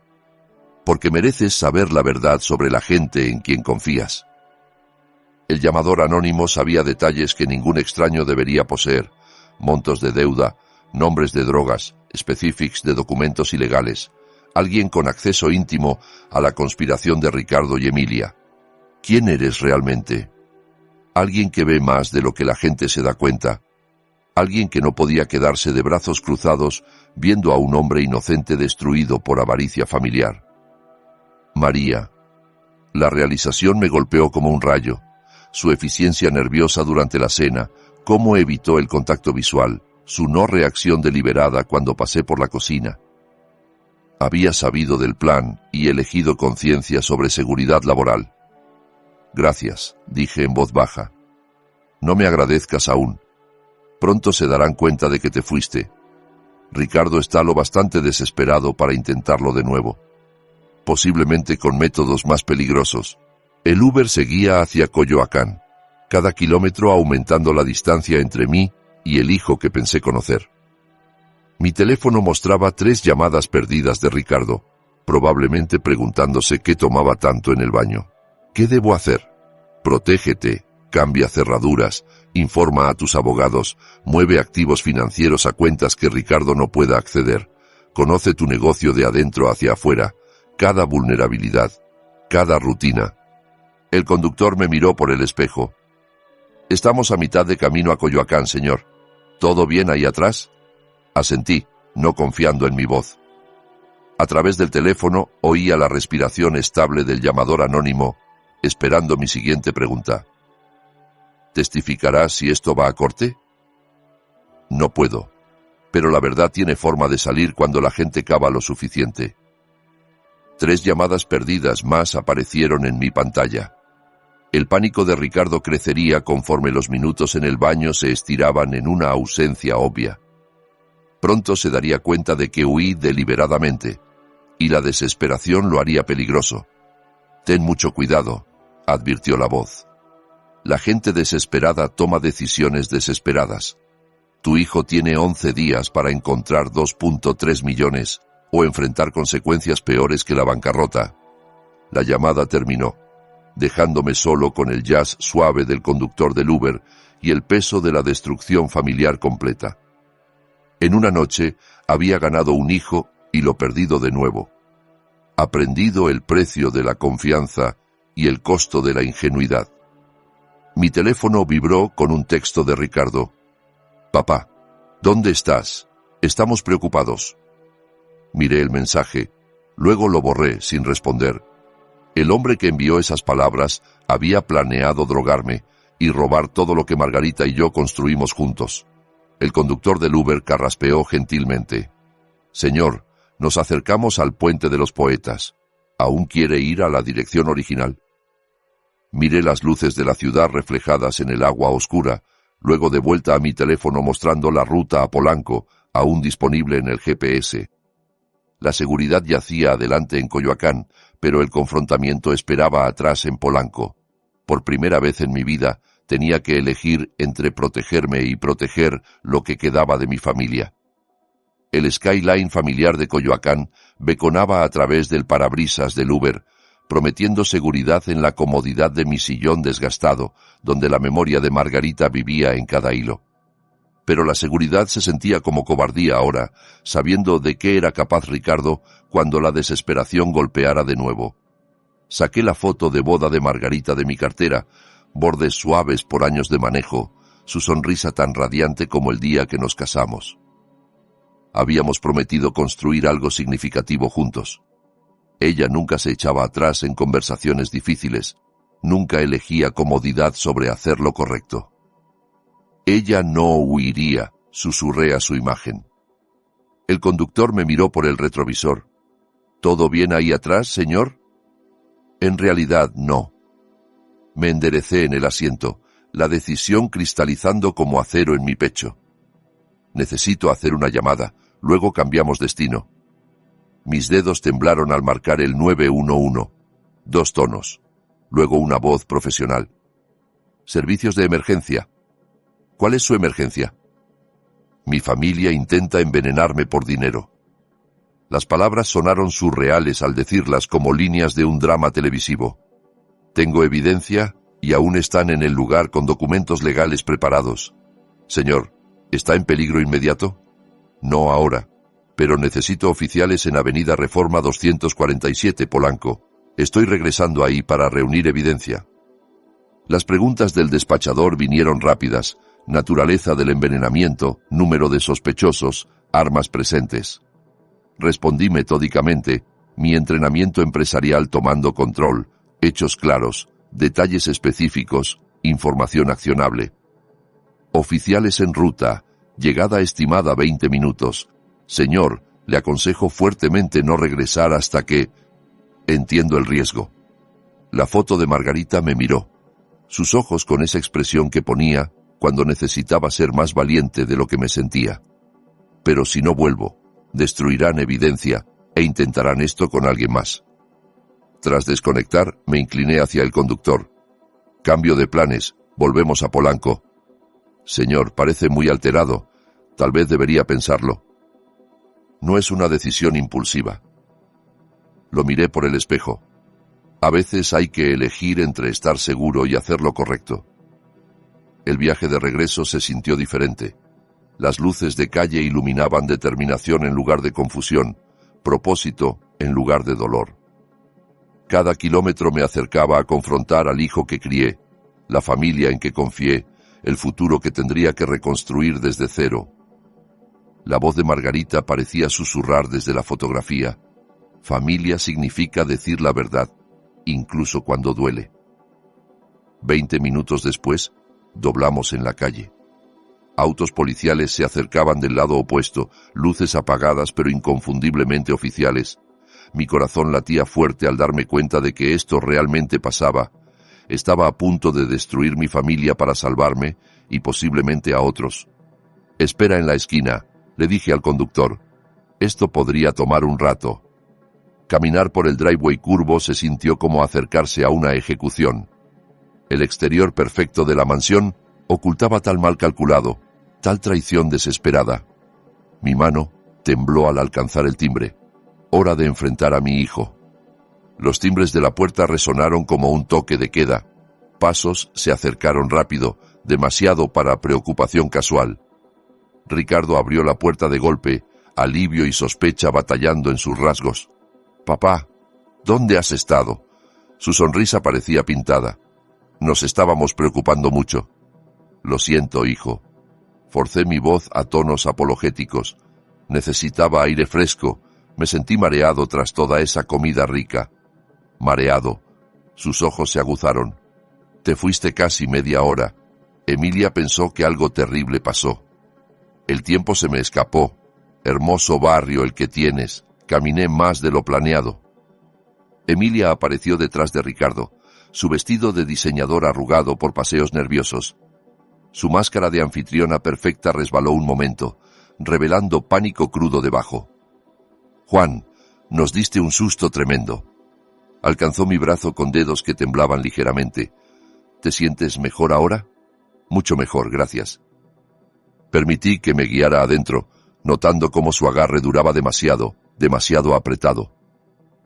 Porque mereces saber la verdad sobre la gente en quien confías. El llamador anónimo sabía detalles que ningún extraño debería poseer, montos de deuda, nombres de drogas, specifics de documentos ilegales, alguien con acceso íntimo a la conspiración de Ricardo y Emilia. ¿Quién eres realmente? Alguien que ve más de lo que la gente se da cuenta, alguien que no podía quedarse de brazos cruzados viendo a un hombre inocente destruido por avaricia familiar. María. La realización me golpeó como un rayo. Su eficiencia nerviosa durante la cena, cómo evitó el contacto visual, su no reacción deliberada cuando pasé por la cocina. Había sabido del plan y elegido conciencia sobre seguridad laboral. Gracias, dije en voz baja. No me agradezcas aún. Pronto se darán cuenta de que te fuiste. Ricardo está lo bastante desesperado para intentarlo de nuevo. Posiblemente con métodos más peligrosos. El Uber seguía hacia Coyoacán, cada kilómetro aumentando la distancia entre mí y el hijo que pensé conocer. Mi teléfono mostraba 3 llamadas perdidas de Ricardo, probablemente preguntándose qué tomaba tanto en el baño. ¿Qué debo hacer? Protégete, cambia cerraduras, informa a tus abogados, mueve activos financieros a cuentas que Ricardo no pueda acceder, conoce tu negocio de adentro hacia afuera, cada vulnerabilidad, cada rutina. El conductor me miró por el espejo. Estamos a mitad de camino a Coyoacán, señor. ¿Todo bien ahí atrás? Asentí, no confiando en mi voz. A través del teléfono oía la respiración estable del llamador anónimo, esperando mi siguiente pregunta. ¿Testificarás si esto va a corte? No puedo, pero la verdad tiene forma de salir cuando la gente cava lo suficiente. 3 llamadas perdidas más aparecieron en mi pantalla. El pánico de Ricardo crecería conforme los minutos en el baño se estiraban en una ausencia obvia. Pronto se daría cuenta de que huí deliberadamente, y la desesperación lo haría peligroso. Ten mucho cuidado, advirtió la voz. La gente desesperada toma decisiones desesperadas. Tu hijo tiene 11 días para encontrar 2.3 millones o enfrentar consecuencias peores que la bancarrota. La llamada terminó, dejándome solo con el jazz suave del conductor del Uber y el peso de la destrucción familiar completa. En una noche había ganado un hijo y lo perdido de nuevo. Aprendido el precio de la confianza y el costo de la ingenuidad. Mi teléfono vibró con un texto de Ricardo. Papá, ¿dónde estás? Estamos preocupados. Miré el mensaje, luego lo borré sin responder. El hombre que envió esas palabras había planeado drogarme y robar todo lo que Margarita y yo construimos juntos. El conductor del Uber carraspeó gentilmente. Señor, nos acercamos al Puente de los Poetas. ¿Aún quiere ir a la dirección original? Miré las luces de la ciudad reflejadas en el agua oscura, luego de vuelta a mi teléfono mostrando la ruta a Polanco, aún disponible en el GPS. La seguridad yacía adelante en Coyoacán, pero el confrontamiento esperaba atrás en Polanco. Por primera vez en mi vida, tenía que elegir entre protegerme y proteger lo que quedaba de mi familia. El skyline familiar de Coyoacán beconaba a través del parabrisas del Uber, prometiendo seguridad en la comodidad de mi sillón desgastado, donde la memoria de Margarita vivía en cada hilo. Pero la seguridad se sentía como cobardía ahora, sabiendo de qué era capaz Ricardo cuando la desesperación golpeara de nuevo. Saqué la foto de boda de Margarita de mi cartera, bordes suaves por años de manejo, su sonrisa tan radiante como el día que nos casamos. Habíamos prometido construir algo significativo juntos. Ella nunca se echaba atrás en conversaciones difíciles, nunca elegía comodidad sobre hacer lo correcto. Ella no huiría, susurré a su imagen. El conductor me miró por el retrovisor. ¿Todo bien ahí atrás, señor? En realidad, no. Me enderecé en el asiento, la decisión cristalizando como acero en mi pecho. Necesito hacer una llamada, luego cambiamos destino. Mis dedos temblaron al marcar el 911. 2 tonos. Luego una voz profesional. Servicios de emergencia. ¿Cuál es su emergencia? Mi familia intenta envenenarme por dinero. Las palabras sonaron surreales al decirlas como líneas de un drama televisivo. Tengo evidencia y aún están en el lugar con documentos legales preparados. Señor, ¿está en peligro inmediato? No ahora, pero necesito oficiales en Avenida Reforma 247, Polanco. Estoy regresando ahí para reunir evidencia. Las preguntas del despachador vinieron rápidas. Naturaleza del envenenamiento, número de sospechosos, armas presentes. Respondí metódicamente, mi entrenamiento empresarial tomando control, hechos claros, detalles específicos, información accionable. Oficiales en ruta, llegada estimada 20 minutos. Señor, le aconsejo fuertemente no regresar hasta que... Entiendo el riesgo. La foto de Margarita me miró. Sus ojos con esa expresión que ponía cuando necesitaba ser más valiente de lo que me sentía. Pero si no vuelvo, destruirán evidencia e intentarán esto con alguien más. Tras desconectar, me incliné hacia el conductor. Cambio de planes, volvemos a Polanco. Señor, parece muy alterado. Tal vez debería pensarlo. No es una decisión impulsiva. Lo miré por el espejo. A veces hay que elegir entre estar seguro y hacer lo correcto. El viaje de regreso se sintió diferente. Las luces de calle iluminaban determinación en lugar de confusión, propósito en lugar de dolor. Cada kilómetro me acercaba a confrontar al hijo que crié, la familia en que confié, el futuro que tendría que reconstruir desde cero. La voz de Margarita parecía susurrar desde la fotografía. Familia significa decir la verdad, incluso cuando duele. 20 minutos después, doblamos en la calle. Autos policiales se acercaban del lado opuesto, luces apagadas pero inconfundiblemente oficiales. Mi corazón latía fuerte al darme cuenta de que esto realmente pasaba. Estaba a punto de destruir mi familia para salvarme y posiblemente a otros. Espera en la esquina, le dije al conductor. Esto podría tomar un rato. Caminar por el driveway curvo se sintió como acercarse a una ejecución. El exterior perfecto de la mansión ocultaba tal mal calculado, tal traición desesperada. Mi mano tembló al alcanzar el timbre. Hora de enfrentar a mi hijo. Los timbres de la puerta resonaron como un toque de queda. Pasos se acercaron rápido, demasiado para preocupación casual. Ricardo abrió la puerta de golpe, alivio y sospecha batallando en sus rasgos. «Papá, ¿dónde has estado?» Su sonrisa parecía pintada. Nos estábamos preocupando mucho. «Lo siento, hijo». Forcé mi voz a tonos apologéticos. Necesitaba aire fresco. Me sentí mareado tras toda esa comida rica. Mareado, Sus ojos se aguzaron. Te fuiste casi media hora. Emilia pensó que algo terrible pasó. El tiempo se me escapó. Hermoso barrio el que tienes. Caminé más de lo planeado. Emilia apareció detrás de Ricardo, su vestido de diseñador arrugado por paseos nerviosos. Su máscara de anfitriona perfecta resbaló un momento, revelando pánico crudo debajo. Juan, nos diste un susto tremendo. Alcanzó mi brazo con dedos que temblaban ligeramente. ¿Te sientes mejor ahora? Mucho mejor, gracias. Permití que me guiara adentro, notando cómo su agarre duraba demasiado apretado.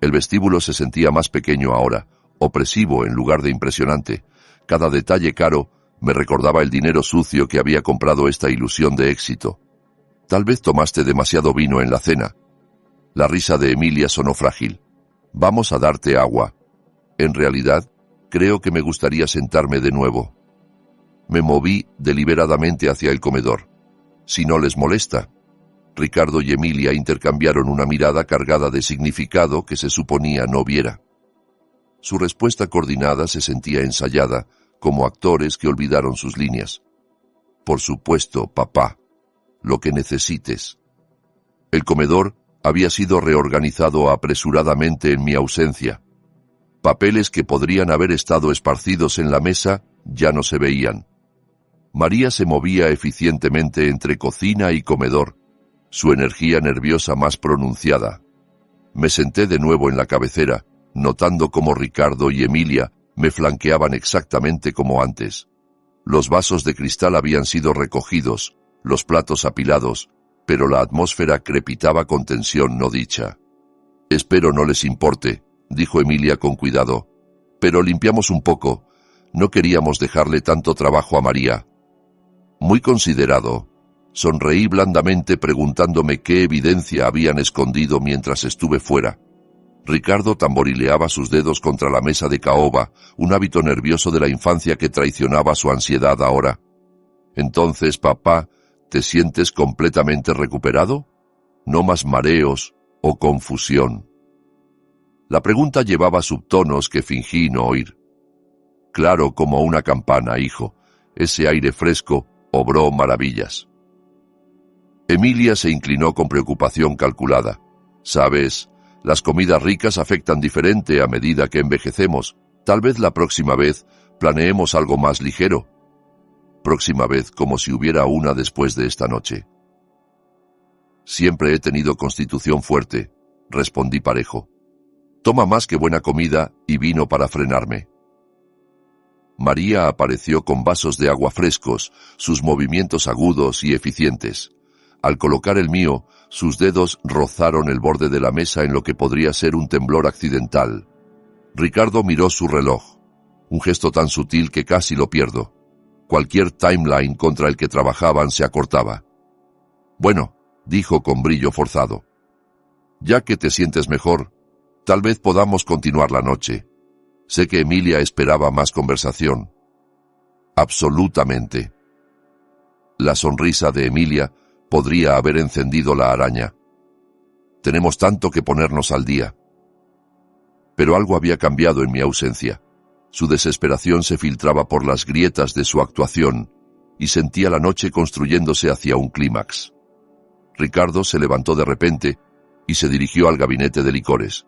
El vestíbulo se sentía más pequeño ahora, opresivo en lugar de impresionante. Cada detalle caro me recordaba el dinero sucio que había comprado esta ilusión de éxito. Tal vez tomaste demasiado vino en la cena. La risa de Emilia sonó frágil. Vamos a darte agua. En realidad, creo que me gustaría sentarme de nuevo. Me moví deliberadamente hacia el comedor. Si no les molesta. Ricardo y Emilia intercambiaron una mirada cargada de significado que se suponía no viera. Su respuesta coordinada se sentía ensayada, como actores que olvidaron sus líneas. Por supuesto, papá. Lo que necesites. El comedor había sido reorganizado apresuradamente en mi ausencia. Papeles que podrían haber estado esparcidos en la mesa ya no se veían. María se movía eficientemente entre cocina y comedor, su energía nerviosa más pronunciada. Me senté de nuevo en la cabecera, notando cómo Ricardo y Emilia me flanqueaban exactamente como antes. Los vasos de cristal habían sido recogidos, los platos apilados, pero la atmósfera crepitaba con tensión no dicha. Espero no les importe, dijo Emilia con cuidado, pero limpiamos un poco. No queríamos dejarle tanto trabajo a María. Muy considerado. Sonreí blandamente preguntándome qué evidencia habían escondido mientras estuve fuera. Ricardo tamborileaba sus dedos contra la mesa de caoba, un hábito nervioso de la infancia que traicionaba su ansiedad ahora. Entonces, papá, ¿te sientes completamente recuperado? ¿No más mareos o confusión? La pregunta llevaba subtonos que fingí no oír. Claro como una campana, hijo. Ese aire fresco obró maravillas. Emilia se inclinó con preocupación calculada. Sabes, las comidas ricas afectan diferente a medida que envejecemos. Tal vez la próxima vez planeemos algo más ligero. Próxima vez como si hubiera una después de esta noche. Siempre he tenido constitución fuerte, respondí parejo. Toma más que buena comida y vino para frenarme. María apareció con vasos de agua frescos, sus movimientos agudos y eficientes. Al colocar el mío, sus dedos rozaron el borde de la mesa en lo que podría ser un temblor accidental. Ricardo miró su reloj, un gesto tan sutil que casi lo pierdo. Cualquier timeline contra el que trabajaban se acortaba. Bueno, dijo con brillo forzado. Ya que te sientes mejor, tal vez podamos continuar la noche. Sé que Emilia esperaba más conversación. Absolutamente. La sonrisa de Emilia podría haber encendido la araña. Tenemos tanto que ponernos al día. Pero algo había cambiado en mi ausencia. Su desesperación se filtraba por las grietas de su actuación y sentía la noche construyéndose hacia un clímax. Ricardo se levantó de repente y se dirigió al gabinete de licores.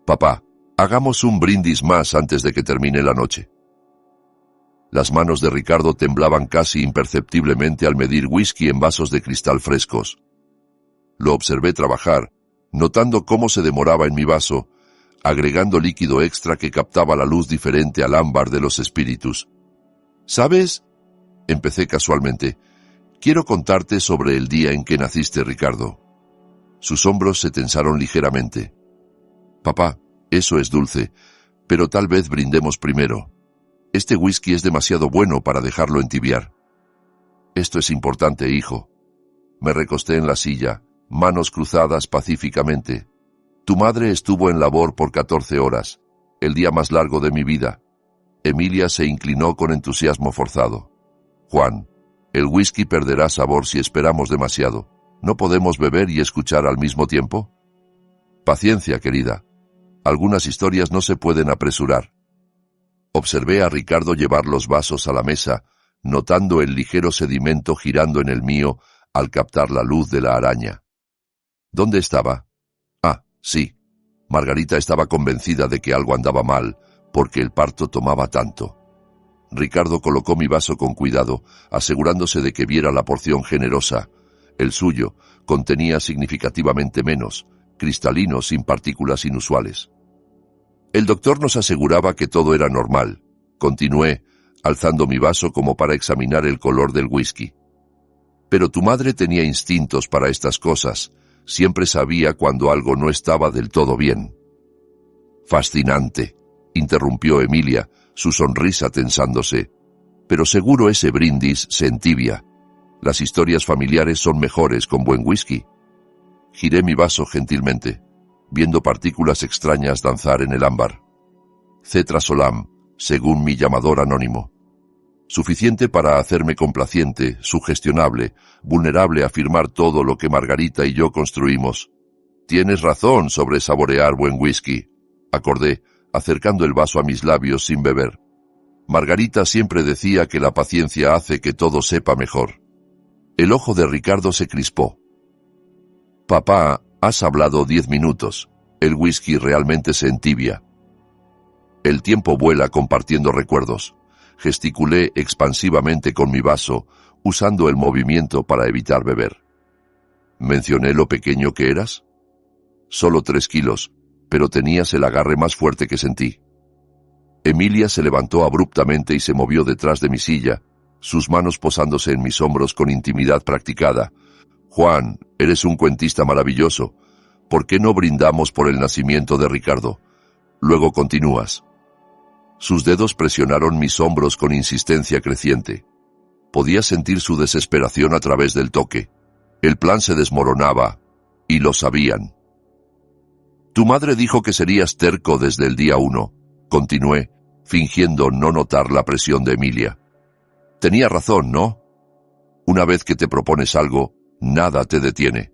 Papá, hagamos un brindis más antes de que termine la noche. Las manos de Ricardo temblaban casi imperceptiblemente al medir whisky en vasos de cristal frescos. Lo observé trabajar, notando cómo se demoraba en mi vaso, agregando líquido extra que captaba la luz diferente al ámbar de los espíritus. ¿Sabes? Empecé casualmente. Quiero contarte sobre el día en que naciste, Ricardo. Sus hombros se tensaron ligeramente. Papá, eso es dulce, pero tal vez brindemos primero. Este whisky es demasiado bueno para dejarlo entibiar. Esto es importante, hijo. Me recosté en la silla, manos cruzadas pacíficamente. Tu madre estuvo en labor por 14 horas, el día más largo de mi vida. Emilia se inclinó con entusiasmo forzado. Juan, el whisky perderá sabor si esperamos demasiado. ¿No podemos beber y escuchar al mismo tiempo? Paciencia, querida. Algunas historias no se pueden apresurar. Observé a Ricardo llevar los vasos a la mesa, notando el ligero sedimento girando en el mío al captar la luz de la araña. ¿Dónde estaba? Ah, sí. Margarita estaba convencida de que algo andaba mal, porque el parto tomaba tanto. Ricardo colocó mi vaso con cuidado, asegurándose de que viera la porción generosa. El suyo contenía significativamente menos, cristalino sin partículas inusuales. El doctor nos aseguraba que todo era normal. Continué, alzando mi vaso como para examinar el color del whisky. Pero tu madre tenía instintos para estas cosas. Siempre sabía cuando algo no estaba del todo bien. Fascinante, interrumpió Emilia, su sonrisa tensándose. Pero seguro ese brindis se entibia. Las historias familiares son mejores con buen whisky. Giré mi vaso gentilmente, viendo partículas extrañas danzar en el ámbar. Cetrasolam, según mi llamador anónimo. Suficiente para hacerme complaciente, sugestionable, vulnerable a afirmar todo lo que Margarita y yo construimos. Tienes razón sobre saborear buen whisky, acordé, acercando el vaso a mis labios sin beber. Margarita siempre decía que la paciencia hace que todo sepa mejor. El ojo de Ricardo se crispó. Papá, has hablado 10 minutos. El whisky realmente se entibia. El tiempo vuela compartiendo recuerdos. Gesticulé expansivamente con mi vaso, usando el movimiento para evitar beber. ¿Mencioné lo pequeño que eras? Solo 3 kilos, pero tenías el agarre más fuerte que sentí. Emilia se levantó abruptamente y se movió detrás de mi silla, sus manos posándose en mis hombros con intimidad practicada. Juan, eres un cuentista maravilloso. ¿Por qué no brindamos por el nacimiento de Ricardo? Luego continúas. Sus dedos presionaron mis hombros con insistencia creciente. Podía sentir su desesperación a través del toque. El plan se desmoronaba, y lo sabían. Tu madre dijo que serías terco desde el día 1, continué, fingiendo no notar la presión de Emilia. Tenía razón, ¿no? Una vez que te propones algo, nada te detiene.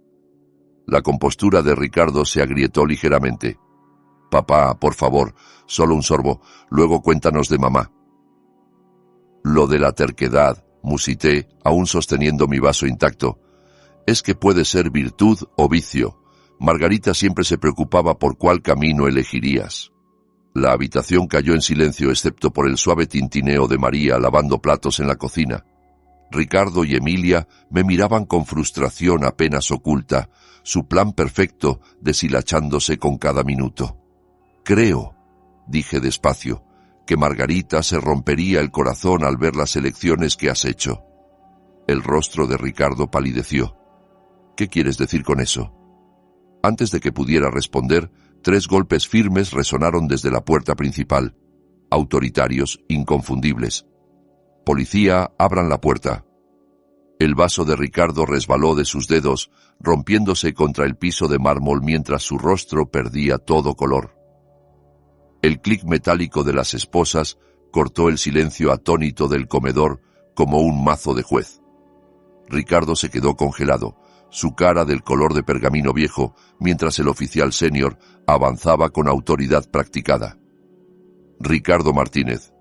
La compostura de Ricardo se agrietó ligeramente. Papá, por favor, solo un sorbo, luego cuéntanos de mamá. Lo de la terquedad, musité, aún sosteniendo mi vaso intacto, es que puede ser virtud o vicio. Margarita siempre se preocupaba por cuál camino elegirías. La habitación cayó en silencio excepto por el suave tintineo de María lavando platos en la cocina. Ricardo y Emilia me miraban con frustración apenas oculta, su plan perfecto deshilachándose con cada minuto. Creo, dije despacio, que Margarita se rompería el corazón al ver las elecciones que has hecho. El rostro de Ricardo palideció. ¿Qué quieres decir con eso? Antes de que pudiera responder, 3 golpes firmes resonaron desde la puerta principal, autoritarios, inconfundibles. Policía, abran la puerta. El vaso de Ricardo resbaló de sus dedos, rompiéndose contra el piso de mármol mientras su rostro perdía todo color. El clic metálico de las esposas cortó el silencio atónito del comedor como un mazo de juez. Ricardo se quedó congelado, su cara del color de pergamino viejo, mientras el oficial senior avanzaba con autoridad practicada. Ricardo Martínez.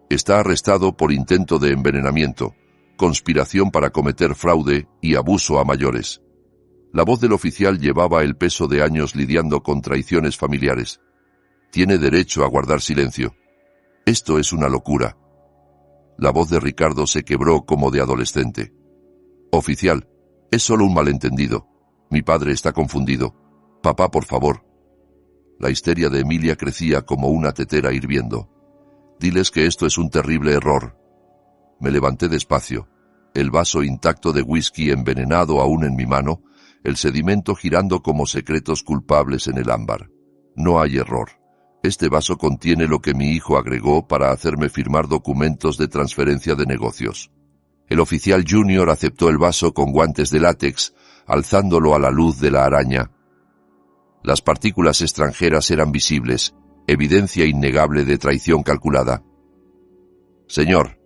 Está arrestado por intento de envenenamiento, conspiración para cometer fraude y abuso a mayores. La voz del oficial llevaba el peso de años lidiando con traiciones familiares. Tiene derecho a guardar silencio. Esto es una locura. La voz de Ricardo se quebró como de adolescente. Oficial, es solo un malentendido. Mi padre está confundido. Papá, por favor. La histeria de Emilia crecía como una tetera hirviendo. Diles que esto es un terrible error. Me levanté despacio, el vaso intacto de whisky envenenado aún en mi mano, el sedimento girando como secretos culpables en el ámbar. No hay error. Este vaso contiene lo que mi hijo agregó para hacerme firmar documentos de transferencia de negocios. El oficial junior aceptó el vaso con guantes de látex, alzándolo a la luz de la araña. Las partículas extranjeras eran visibles, evidencia innegable de traición calculada. Señor,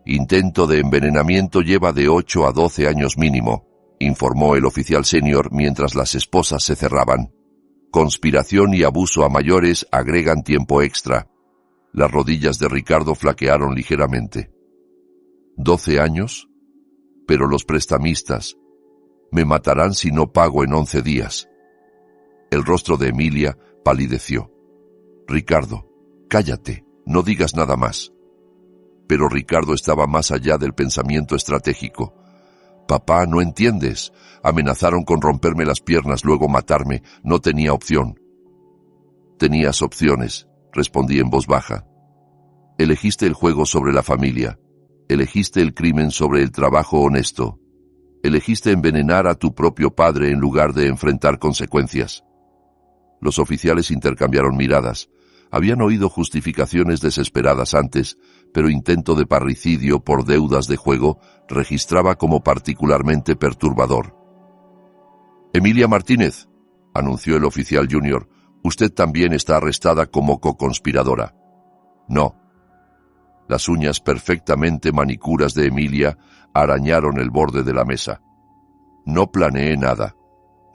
intento de envenenamiento lleva de 8 a 12 años mínimo, informó el oficial senior mientras las esposas se cerraban. Conspiración y abuso a mayores agregan tiempo extra. Las rodillas de Ricardo flaquearon ligeramente. ¿12 años? Pero los prestamistas me matarán si no pago en 11 días. El rostro de Emilia palideció. Ricardo, cállate, no digas nada más. Pero Ricardo estaba más allá del pensamiento estratégico. Papá, no entiendes. Amenazaron con romperme las piernas, luego matarme. No tenía opción. Tenías opciones, respondí en voz baja. Elegiste el juego sobre la familia. Elegiste el crimen sobre el trabajo honesto. Elegiste envenenar a tu propio padre en lugar de enfrentar consecuencias. Los oficiales intercambiaron miradas. Habían oído justificaciones desesperadas antes, pero intento de parricidio por deudas de juego registraba como particularmente perturbador. Emilia Martínez, anunció el oficial junior, usted también está arrestada como coconspiradora. No. Las uñas perfectamente manicuras de Emilia arañaron el borde de la mesa. No planeé nada.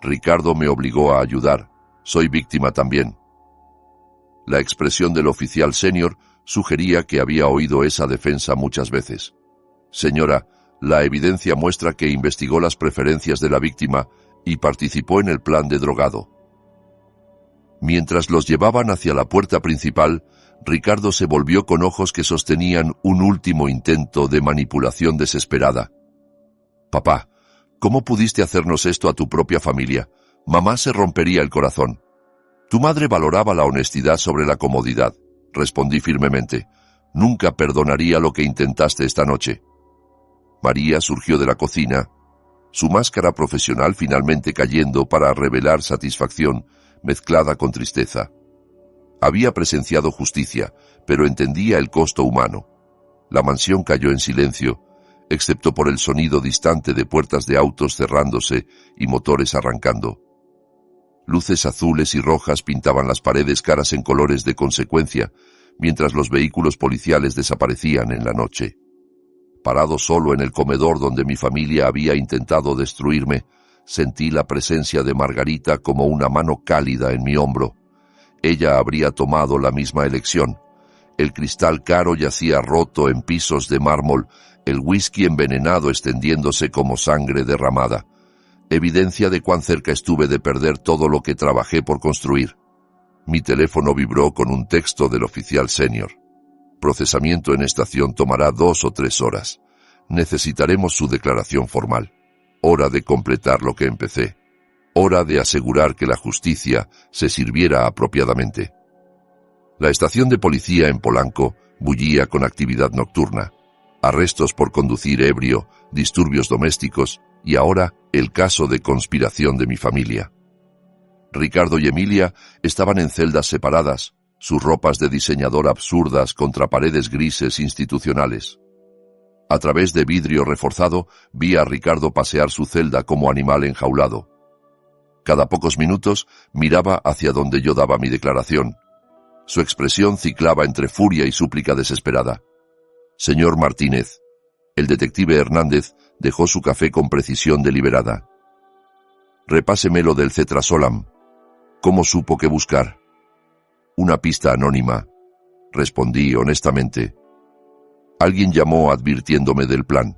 Ricardo me obligó a ayudar. Soy víctima también. La expresión del oficial senior sugería que había oído esa defensa muchas veces. Señora, la evidencia muestra que investigó las preferencias de la víctima y participó en el plan de drogado. Mientras los llevaban hacia la puerta principal, Ricardo se volvió con ojos que sostenían un último intento de manipulación desesperada. Papá, ¿cómo pudiste hacernos esto a tu propia familia? Mamá se rompería el corazón. Tu madre valoraba la honestidad sobre la comodidad, respondí firmemente. Nunca perdonaría lo que intentaste esta noche. María surgió de la cocina, su máscara profesional finalmente cayendo para revelar satisfacción mezclada con tristeza. Había presenciado justicia, pero entendía el costo humano. La mansión cayó en silencio, excepto por el sonido distante de puertas de autos cerrándose y motores arrancando. Luces azules y rojas pintaban las paredes caras en colores de consecuencia, mientras los vehículos policiales desaparecían en la noche. Parado solo en el comedor donde mi familia había intentado destruirme, sentí la presencia de Margarita como una mano cálida en mi hombro. Ella habría tomado la misma elección. El cristal caro yacía roto en pisos de mármol, el whisky envenenado extendiéndose como sangre derramada. Evidencia de cuán cerca estuve de perder todo lo que trabajé por construir. Mi teléfono vibró con un texto del oficial senior. Procesamiento en estación tomará 2 o 3 horas. Necesitaremos su declaración formal. Hora de completar lo que empecé. Hora de asegurar que la justicia se sirviera apropiadamente. La estación de policía en Polanco bullía con actividad nocturna. Arrestos por conducir ebrio, disturbios domésticos y ahora el caso de conspiración de mi familia. Ricardo y Emilia estaban en celdas separadas, sus ropas de diseñador absurdas contra paredes grises institucionales. A través de vidrio reforzado vi a Ricardo pasear su celda como animal enjaulado. Cada pocos minutos miraba hacia donde yo daba mi declaración. Su expresión ciclaba entre furia y súplica desesperada. Señor Martínez, el detective Hernández dejó su café con precisión deliberada. Repáseme lo del cetrasolam. ¿Cómo supo qué buscar? Una pista anónima, respondí honestamente. Alguien llamó advirtiéndome del plan.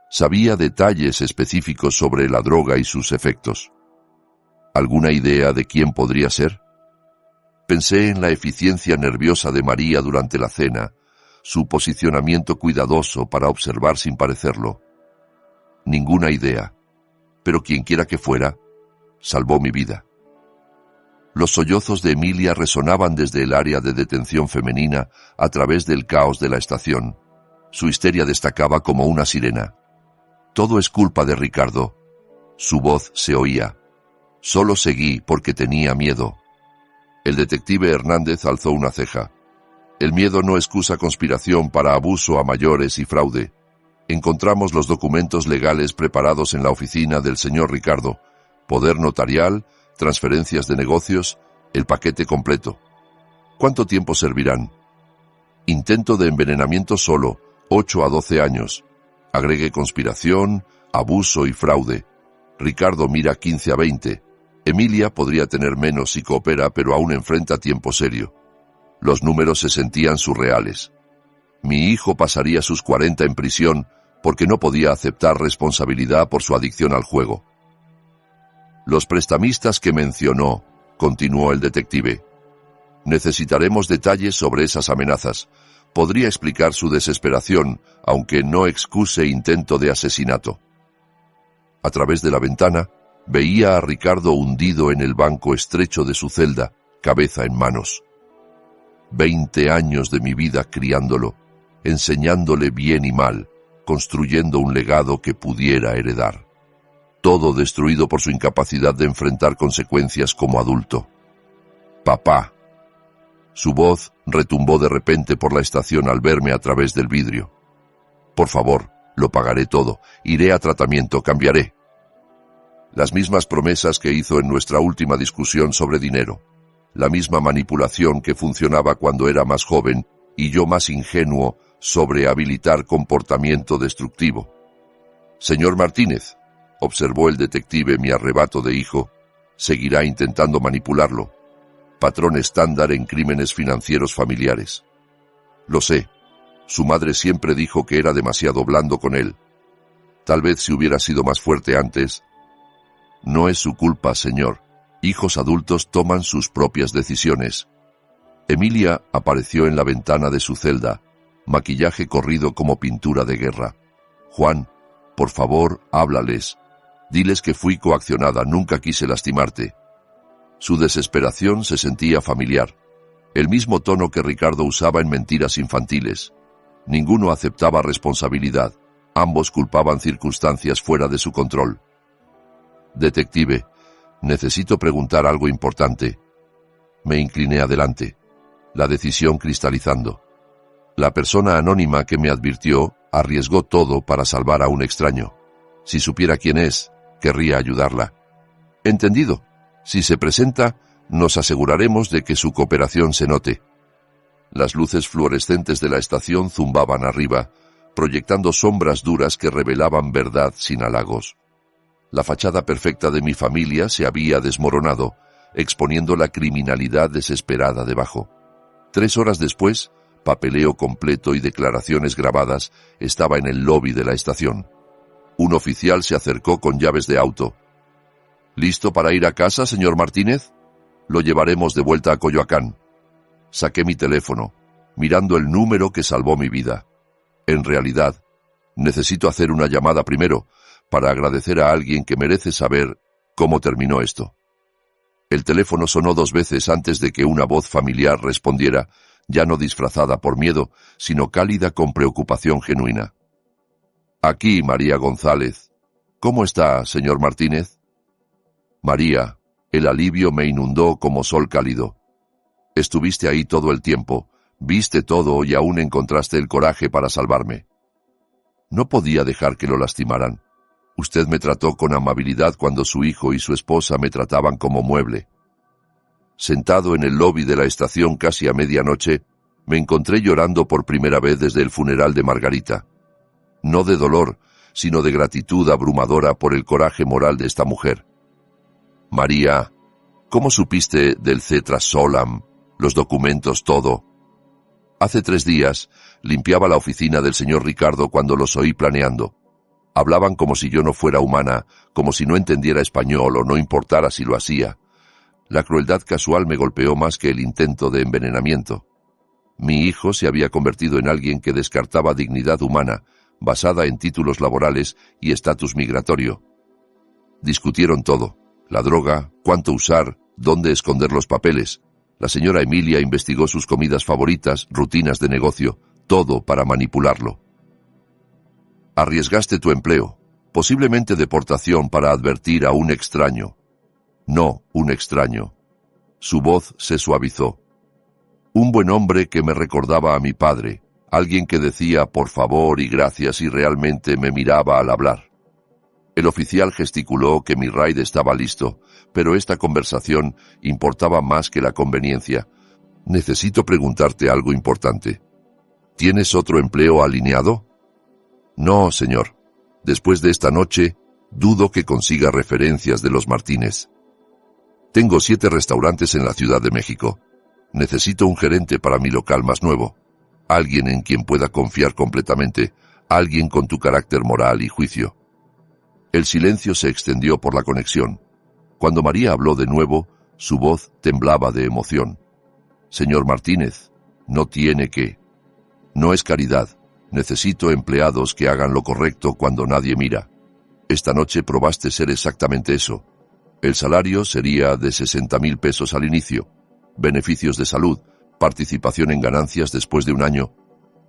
Sabía detalles específicos sobre la droga y sus efectos. ¿Alguna idea de quién podría ser? Pensé en la eficiencia nerviosa de María durante la cena, su posicionamiento cuidadoso para observar sin parecerlo. Ninguna idea, pero quienquiera que fuera, salvó mi vida. Los sollozos de Emilia resonaban desde el área de detención femenina a través del caos de la estación. Su histeria destacaba como una sirena. Todo es culpa de Ricardo. Su voz se oía. Solo seguí porque tenía miedo. El detective Hernández alzó una ceja. El miedo no excusa conspiración para abuso a mayores y fraude. Encontramos los documentos legales preparados en la oficina del señor Ricardo. Poder notarial, transferencias de negocios, el paquete completo. ¿Cuánto tiempo servirán? Intento de envenenamiento solo, 8 a 12 años. Agregue conspiración, abuso y fraude. Ricardo mira 15 a 20. Emilia podría tener menos si coopera, pero aún enfrenta tiempo serio. Los números se sentían surreales. Mi hijo pasaría sus 40 en prisión porque no podía aceptar responsabilidad por su adicción al juego. Los prestamistas que mencionó, continuó el detective. Necesitaremos detalles sobre esas amenazas. Podría explicar su desesperación, aunque no excuse intento de asesinato. A través de la ventana, veía a Ricardo hundido en el banco estrecho de su celda, cabeza en manos. 20 años de mi vida criándolo, enseñándole bien y mal, construyendo un legado que pudiera heredar. Todo destruido por su incapacidad de enfrentar consecuencias como adulto. Papá. Su voz retumbó de repente por la estación al verme a través del vidrio. Por favor, lo pagaré todo, iré a tratamiento, cambiaré. Las mismas promesas que hizo en nuestra última discusión sobre dinero. La misma manipulación que funcionaba cuando era más joven y yo más ingenuo sobre habilitar comportamiento destructivo. Señor Martínez, observó el detective mi arrebato de hijo, seguirá intentando manipularlo. Patrón estándar en crímenes financieros familiares. Lo sé, su madre siempre dijo que era demasiado blando con él. Tal vez si hubiera sido más fuerte antes. No es su culpa, señor. Hijos adultos toman sus propias decisiones. Emilia apareció en la ventana de su celda, maquillaje corrido como pintura de guerra. Juan, por favor, háblales. Diles que fui coaccionada, nunca quise lastimarte. Su desesperación se sentía familiar. El mismo tono que Ricardo usaba en Mentiras infantiles. Ninguno aceptaba responsabilidad. Ambos culpaban circunstancias fuera de su control. Detective, necesito preguntar algo importante. Me incliné adelante, la decisión cristalizando. La persona anónima que me advirtió arriesgó todo para salvar a un extraño. Si supiera quién es, querría ayudarla. Entendido. Si se presenta, nos aseguraremos de que su cooperación se note. Las luces fluorescentes de la estación zumbaban arriba, proyectando sombras duras que revelaban verdad sin halagos. La fachada perfecta de mi familia se había desmoronado, exponiendo la criminalidad desesperada debajo. 3 horas después, papeleo completo y declaraciones grabadas estaba en el lobby de la estación. Un oficial se acercó con llaves de auto. ¿Listo para ir a casa, señor Martínez? Lo llevaremos de vuelta a Coyoacán. Saqué mi teléfono, mirando el número que salvó mi vida. En realidad, necesito hacer una llamada primero, para agradecer a alguien que merece saber cómo terminó esto. El teléfono sonó 2 veces antes de que una voz familiar respondiera, ya no disfrazada por miedo, sino cálida con preocupación genuina. Aquí, María González. ¿Cómo está, señor Martínez? María, el alivio me inundó como sol cálido. Estuviste ahí todo el tiempo, viste todo y aún encontraste el coraje para salvarme. No podía dejar que lo lastimaran. Usted me trató con amabilidad cuando su hijo y su esposa me trataban como mueble. Sentado en el lobby de la estación casi a medianoche, me encontré llorando por primera vez desde el funeral de Margarita. No de dolor, sino de gratitud abrumadora por el coraje moral de esta mujer. María, ¿cómo supiste del Cetra Solam, los documentos, todo? Hace 3 días limpiaba la oficina del señor Ricardo cuando los oí planeando. Hablaban como si yo no fuera humana, como si no entendiera español o no importara si lo hacía. La crueldad casual me golpeó más que el intento de envenenamiento. Mi hijo se había convertido en alguien que descartaba dignidad humana, basada en títulos laborales y estatus migratorio. Discutieron todo. La droga, cuánto usar, dónde esconder los papeles. La señora Emilia investigó sus comidas favoritas, rutinas de negocio, todo para manipularlo. Arriesgaste tu empleo, posiblemente deportación para advertir a un extraño. No, un extraño. Su voz se suavizó. Un buen hombre que me recordaba a mi padre, alguien que decía por favor y gracias y realmente me miraba al hablar. El oficial gesticuló que mi raid estaba listo, pero esta conversación importaba más que la conveniencia. Necesito preguntarte algo importante. ¿Tienes otro empleo alineado? No, señor. Después de esta noche, dudo que consiga referencias de los Martínez. Tengo 7 restaurantes en la Ciudad de México. Necesito un gerente para mi local más nuevo. Alguien en quien pueda confiar completamente, alguien con tu carácter moral y juicio. El silencio se extendió por la conexión. Cuando María habló de nuevo, su voz temblaba de emoción. Señor Martínez, no tiene que. No es caridad. Necesito empleados que hagan lo correcto cuando nadie mira. Esta noche probaste ser exactamente eso. El salario sería de 60.000 pesos al inicio. Beneficios de salud, participación en ganancias después de un año,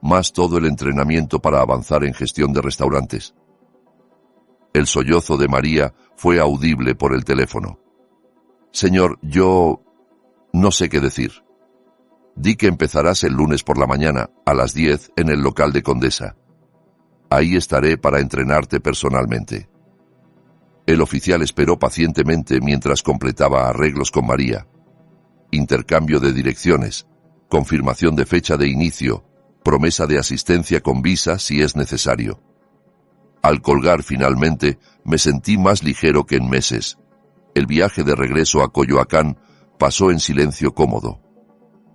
más todo el entrenamiento para avanzar en gestión de restaurantes. El sollozo de María fue audible por el teléfono. Señor, yo no sé qué decir. Di que empezarás el lunes por la mañana, a las 10, en el local de Condesa. Ahí estaré para entrenarte personalmente. El oficial esperó pacientemente mientras completaba arreglos con María. Intercambio de direcciones, confirmación de fecha de inicio, promesa de asistencia con visa si es necesario. Al colgar finalmente, me sentí más ligero que en meses. El viaje de regreso a Coyoacán pasó en silencio cómodo.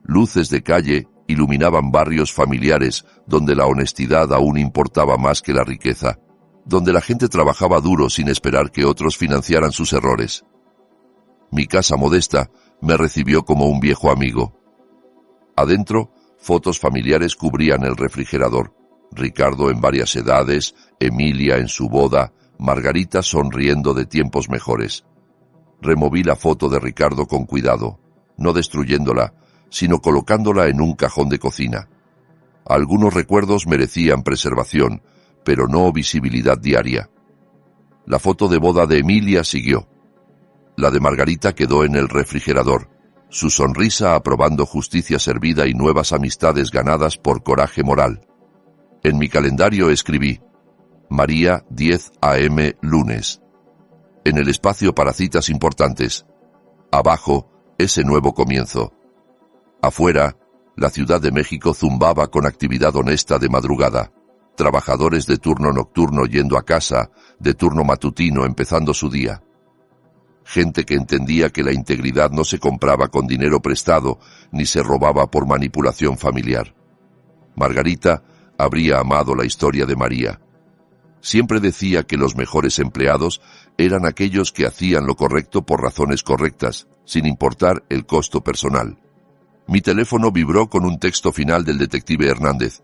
Luces de calle iluminaban barrios familiares donde la honestidad aún importaba más que la riqueza, donde la gente trabajaba duro sin esperar que otros financiaran sus errores. Mi casa modesta me recibió como un viejo amigo. Adentro, fotos familiares cubrían el refrigerador. Ricardo en varias edades, Emilia en su boda, Margarita sonriendo de tiempos mejores. Removí la foto de Ricardo con cuidado, no destruyéndola, sino colocándola en un cajón de cocina. Algunos recuerdos merecían preservación, pero no visibilidad diaria. La foto de boda de Emilia siguió. La de Margarita quedó en el refrigerador, su sonrisa aprobando justicia servida y nuevas amistades ganadas por coraje moral. En mi calendario escribí, María, 10 a.m. lunes. En el espacio para citas importantes. Abajo, ese nuevo comienzo. Afuera, la Ciudad de México zumbaba con actividad honesta de madrugada. Trabajadores de turno nocturno yendo a casa, de turno matutino empezando su día. Gente que entendía que la integridad no se compraba con dinero prestado, ni se robaba por manipulación familiar. Margarita habría amado la historia de María. Siempre decía que los mejores empleados eran aquellos que hacían lo correcto por razones correctas, sin importar el costo personal. Mi teléfono vibró con un texto final del detective Hernández.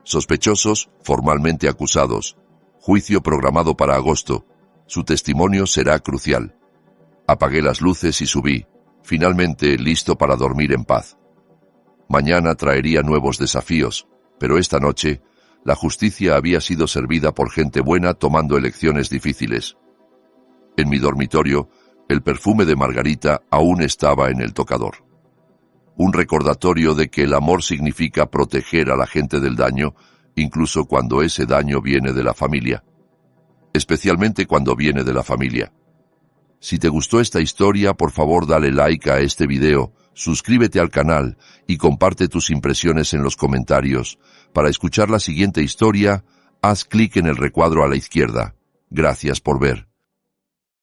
Sospechosos, formalmente acusados. Juicio programado para agosto. Su testimonio será crucial. Apagué las luces y subí, finalmente listo para dormir en paz. Mañana traería nuevos desafíos, pero esta noche la justicia había sido servida por gente buena tomando elecciones difíciles. En mi dormitorio, el perfume de Margarita aún estaba en el tocador. Un recordatorio de que el amor significa proteger a la gente del daño, incluso cuando ese daño viene de la familia. Especialmente cuando viene de la familia. Si te gustó esta historia, por favor dale like a este video, suscríbete al canal y comparte tus impresiones en los comentarios. Para escuchar la siguiente historia, haz clic en el recuadro a la izquierda. Gracias por ver.